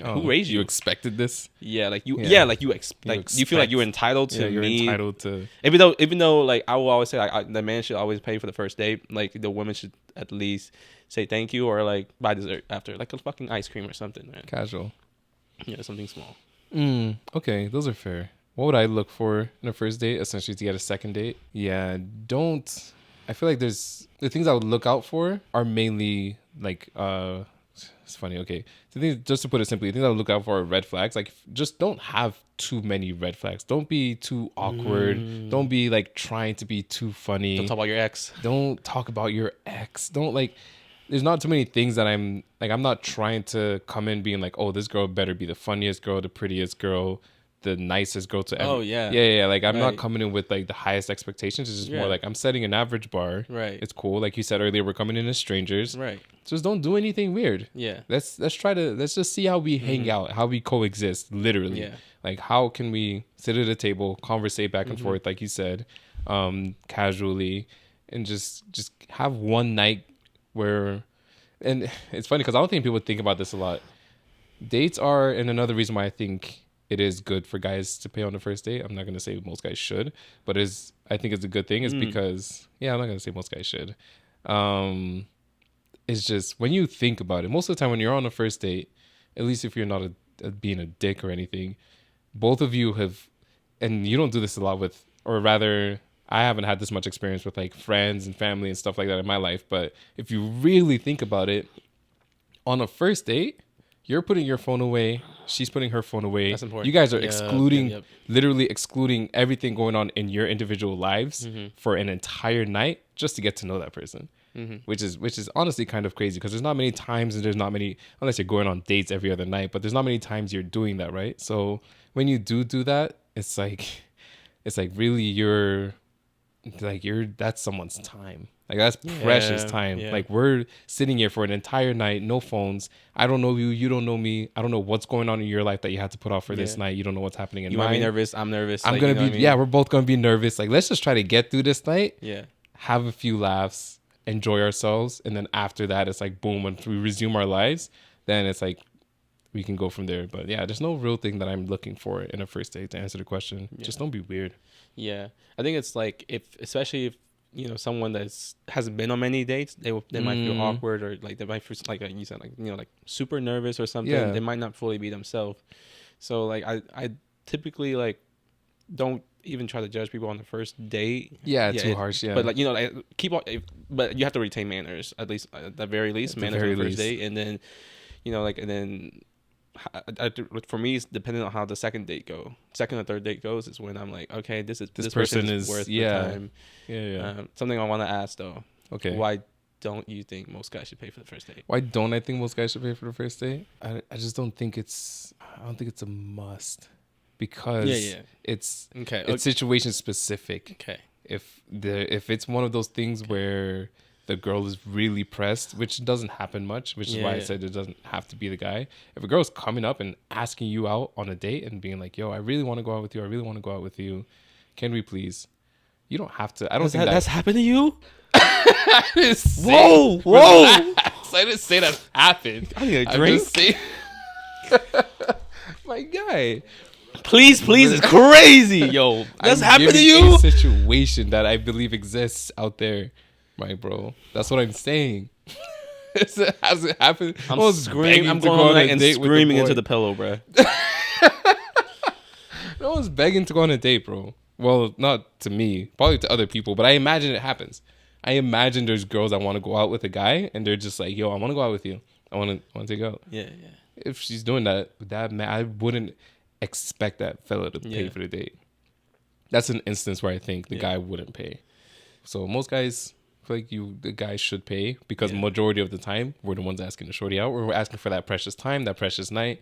who raised you? You expected this? Yeah, like you. Yeah, like you you feel like you're entitled to you're me. Entitled to. Even though, like I will always say, like the man should always pay for the first date. Like the woman should at least say thank you or like buy dessert after, like a fucking ice cream or something, man. Casual. Yeah, something small. Okay, those are fair. What would I look for in a first date? Essentially, to get a second date. Yeah, don't. I feel like there's the things I would look out for are mainly like It's funny. Okay, so just to put it simply, the things I would look out for are red flags. Like, just don't have too many red flags. Don't be too awkward. Don't be like trying to be too funny. Don't talk about your ex. Don't talk about your ex. Don't like. There's not too many things that I'm not trying to come in being like, oh, this girl better be the funniest girl, the prettiest girl, the nicest girl to ever. Oh yeah. Yeah. Like I'm not coming in with like the highest expectations. It's just more like I'm setting an average bar. Right. It's cool. Like you said earlier, we're coming in as strangers. Right. Just don't do anything weird. Yeah. Let's just see how we hang out, how we coexist, literally. Yeah. Like how can we sit at a table, conversate back and forth, like you said, casually, and just have one night where, and it's funny because I don't think people think about this a lot. Dates are, and another reason why I think it is good for guys to pay on the first date. I'm not going to say most guys should, but I think it's a good thing is because, I'm not going to say most guys should. It's just when you think about it, most of the time when you're on a first date, at least if you're not being a dick or anything, both of you have, and you don't do this a lot with, or rather, I haven't had this much experience with like friends and family and stuff like that in my life. But if you really think about it, on a first date, you're putting your phone away. She's putting her phone away. That's important. You guys are literally excluding everything going on in your individual lives for an entire night just to get to know that person. Which is honestly kind of crazy because there's not many times and there's not many, unless you're going on dates every other night, but there's not many times you're doing that, right? So when you do that, it's like really that's someone's time. Like that's precious time. Yeah. Like we're sitting here for an entire night, no phones. I don't know you. You don't know me. I don't know what's going on in your life that you had to put off for this night. You don't know what's happening in mine. You might be nervous. I'm nervous. I'm going to be, we're both going to be nervous. Like, let's just try to get through this night. Yeah. Have a few laughs, enjoy ourselves. And then after that, it's like, boom, when we resume our lives, then it's like, we can go from there. But yeah, there's no real thing that I'm looking for in a first date to answer the question. Yeah. Just don't be weird. Yeah. I think it's like, especially if, you know, someone hasn't been on many dates, they might feel awkward or like they might feel like you said, like, you know, like super nervous or something. Yeah. They might not fully be themselves. So like I typically like don't even try to judge people on the first date. Yeah, too harsh. Yeah, but like, you know, like but you have to retain manners at least at the very least, manners on the first date, and then, you know, like, and then. For me, it's dependent on how the second or third date goes is when I'm like, okay, this person is worth the time. Something I want to ask though. Okay. Why don't you think most guys should pay for the first date? Why don't I think most guys should pay for the first date? I just don't think it's a must because it's situation specific. Okay. If it's one of those things where the girl is really pressed, which doesn't happen much, which is why I said it doesn't have to be the guy. If a girl's coming up and asking you out on a date and being like, yo, I really want to go out with you. I really want to go out with you. Can we please? You don't have to. I don't think that's happened to you. Whoa. Relax. I didn't say that happened. I need a drink. My guy. Please, it's crazy. Yo, that's happened to you? A situation that I believe exists out there. My bro, that's what I'm saying. Has it happened? I'm screaming. I'm going on and screaming into the pillow, bro. No one's begging to go on a date, bro. Well, not to me, probably to other people, but I imagine it happens. I imagine there's girls that want to go out with a guy, and they're just like, yo, I want to go out with you. I want to take you out. Yeah. If she's doing that, I wouldn't expect that fella to pay for the date. That's an instance where I think the guy wouldn't pay. So most guys, I feel like the guys should pay because majority of the time we're the ones asking the shorty out. We're asking for that precious time, that precious night.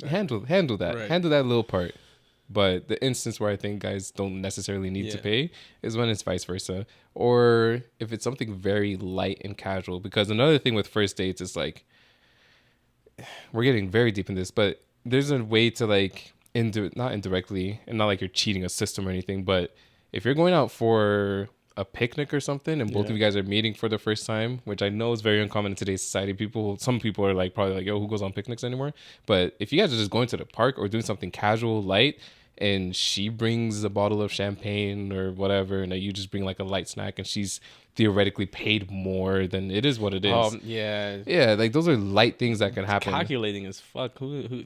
Handle that. Right. Handle that little part. But the instance where I think guys don't necessarily need to pay is when it's vice versa. Or if it's something very light and casual. Because another thing with first dates is like, we're getting very deep in this, but there's a way to like, not indirectly, and not like you're cheating a system or anything, but if you're going out for a picnic or something and both of you guys are meeting for the first time, which I know is very uncommon in today's society. Some people are like probably like, yo, who goes on picnics anymore? But if you guys are just going to the park or doing something casual, light, and she brings a bottle of champagne or whatever, and you just bring like a light snack, and she's theoretically paid more, then it is what it is. Yeah, like those are light things that can happen. Calculating as fuck. Who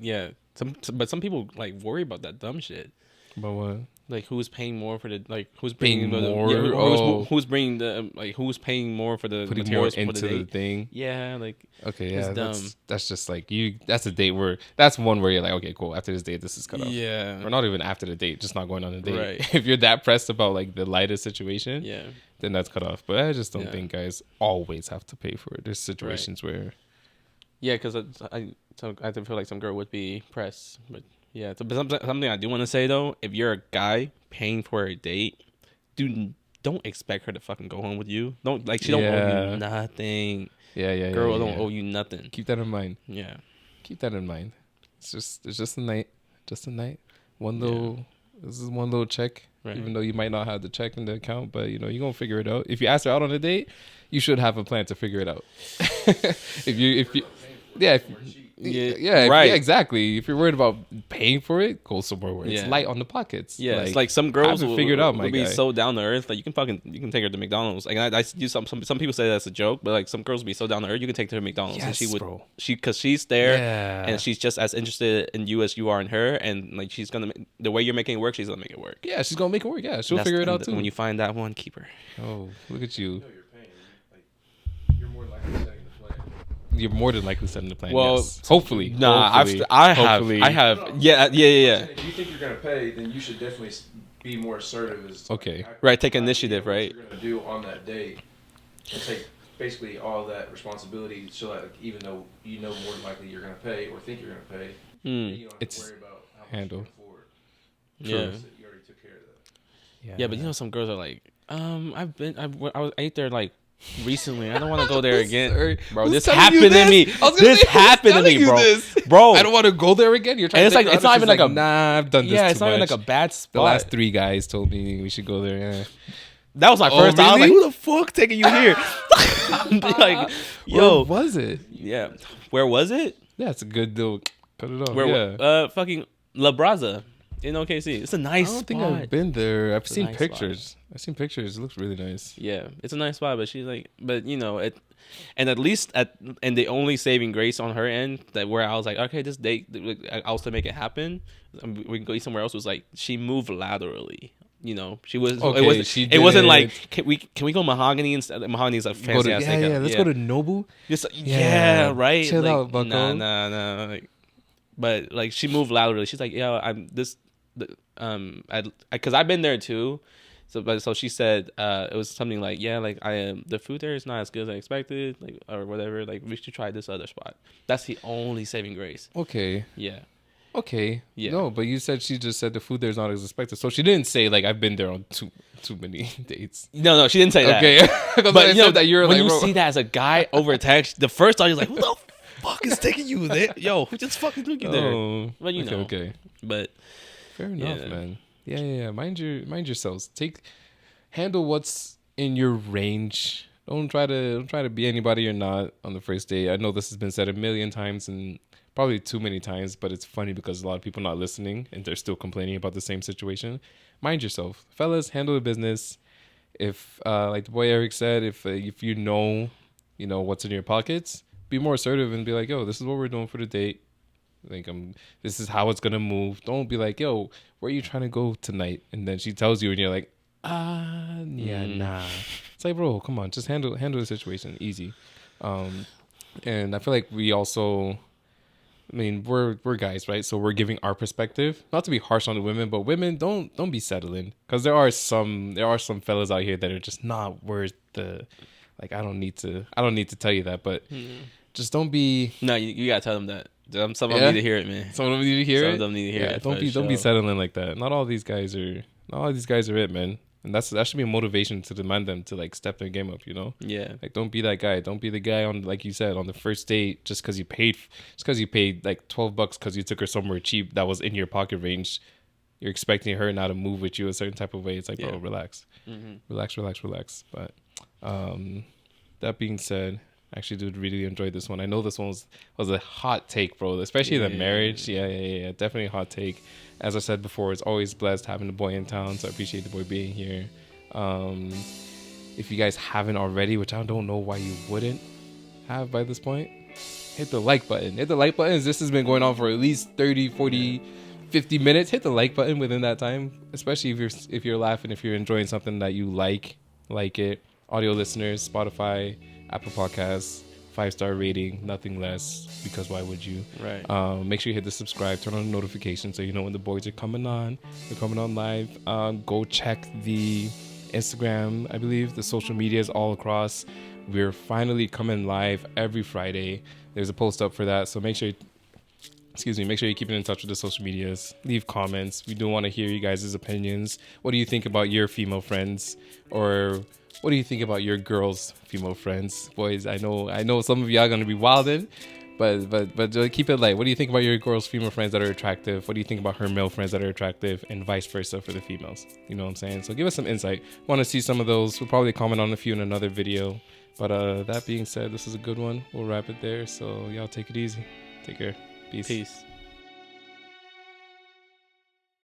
but some people like worry about that dumb shit. But what? Like who's paying more for the who's paying bringing more? who's bringing the who's paying more for the Putting materials more into for the the thing. Yeah, like okay, it's yeah, dumb. That's just like that's a date where that's one where you're like, okay, cool. After this date, this is cut off. Yeah, or not even after the date, just not going on a date. Right. If you're that pressed about like the lightest situation, then that's cut off. But I just don't think guys always have to pay for it. There's situations where, because I feel like some girl would be pressed, but. Yeah, something I do want to say though, if you're a guy paying for a date, don't expect her to fucking go home with you. She don't owe you nothing. Yeah. Girl don't owe you nothing. Keep that in mind. Yeah. Keep that in mind. It's just a night. Just a night. This is one little check. Right. Even though you might not have the check in the account, but you're gonna figure it out. If you ask her out on a date, you should have a plan to figure it out. Right. Exactly. If you're worried about paying for it, go somewhere where it's light on the pockets. Yeah, it's like some girls will be guy. so down to earth. Like you can take her to McDonald's. Like I do some people say that's a joke, but like some girls will be so down to earth, you can take her to McDonald's, and because she's there, and she's just as interested in you as you are in her, and like she's gonna the way you're making it work, she's gonna make it work. Yeah, she's gonna make it work. Yeah, she'll figure it out too. When you find that one, keep her. Oh, look at you. You're paying. Like you're more likely setting the plan. You're more than likely setting the plan. Well, yes. Hopefully. I have. Yeah. If you think you're gonna pay, then you should definitely be more assertive. Take initiative. Right. What you're gonna do on that date, and take basically all that responsibility, so that even though you know more than likely you're gonna pay or think you're gonna pay, you don't have to worry about how much you can afford. Yeah. You already took care of that. Yeah, but some girls are like, I ate there like recently. I don't want to go there again, bro. This happened to me. This happened to me, bro. I don't want to go there again. You're trying. It's like it's not even like a nah. I've done this. Yeah, it's too not even much. like a bad spot. The last 3 guys told me we should go there. Yeah. That was my first time. I was like, Really? who the fuck taking you here? Like, yo, where was it? Yeah, where was it? Yeah, it's a good deal. Cut it off. Where? Fucking La Braza in OKC. It's a nice spot. I don't think I've been there. I've seen pictures. I've seen pictures. It looks really nice. Yeah, it's a nice spot, but she's like, and at least and the only saving grace on her end that where I was like, okay, this date, I'll still make it happen. We can go eat somewhere else. Was like she moved laterally. She was. Okay, it wasn't like can we go Mahogany instead? Mahogany is a fancy ass steakhouse. Yeah, let's go to Nobu. Right. Chill like, out, bucko. Nah. Like, but like she moved laterally. She's like, yeah, because I've been there too. So she said it was something like, yeah, like the food there is not as good as I expected, like or whatever. Like we should try this other spot. That's the only saving grace. Okay. Yeah. Okay. Yeah. No, but you said she just said the food there's not as expected. So she didn't say like I've been there on too many dates. No, she didn't say that. Okay. But that you're when like, you see that as a guy over text, the first thought you're like, who the fuck is taking you there? Yo, who just fucking took you there? But okay. But fair enough, man. Yeah. Mind yourselves. Handle what's in your range. Don't try to be anybody you're not on the first date. I know this has been said a million times and probably too many times, but it's funny because a lot of people not listening and they're still complaining about the same situation. Mind yourself, fellas. Handle the business. If like the boy Eric said, if you know what's in your pockets, be more assertive and be like, yo, this is what we're doing for the date. Like this is how it's gonna move. Don't be like, yo, where are you trying to go tonight? And then she tells you, and you're like, nah. It's like, bro, come on, just handle the situation easy. And I feel like we also, I mean, we're guys, right? So we're giving our perspective, not to be harsh on the women, but women don't be settling, because there are some fellas out here that are just not worth the, like, I don't need to tell you that, but just don't be. No, you gotta tell them that. Some of them need to hear it, man. Some of them need to hear it. Some of them need to hear it. Don't be settling like that. Not all these guys are it, man. And that should be a motivation to demand them to like step their game up, you know? Yeah. Like, don't be that guy. Don't be the guy on, like you said, on the first date just because you paid like $12 because you took her somewhere cheap that was in your pocket range. You're expecting her now to move with you a certain type of way. It's like, bro, relax. Relax. But that being said, I actually did really enjoy this one. I know this one was a hot take, bro, especially the marriage. Yeah. Definitely a hot take. As I said before, it's always blessed having the boy in town, so I appreciate the boy being here. If you guys haven't already, which I don't know why you wouldn't have by this point, hit the like button. This has been going on for at least 30, 40, 50 minutes. Hit the like button within that time, especially if you're laughing, if you're enjoying something that you like it. Audio listeners, Spotify, Apple Podcasts, 5-star rating, nothing less, because why would you? Right. Make sure you hit the subscribe, turn on the notifications so you know when the boys are coming on. They're coming on live. Go check the Instagram, I believe, the social medias all across. We're finally coming live every Friday. There's a post up for that, so make sure you keep in touch with the social medias. Leave comments. We do want to hear you guys' opinions. What do you think about your female friends? Or what do you think about your girls' female friends? Boys, I know some of y'all are going to be wildin', but keep it light. What do you think about your girls' female friends that are attractive? What do you think about her male friends that are attractive? And vice versa for the females. You know what I'm saying? So give us some insight. Want to see some of those. We'll probably comment on a few in another video. But that being said, this is a good one. We'll wrap it there. So y'all take it easy. Take care. Peace.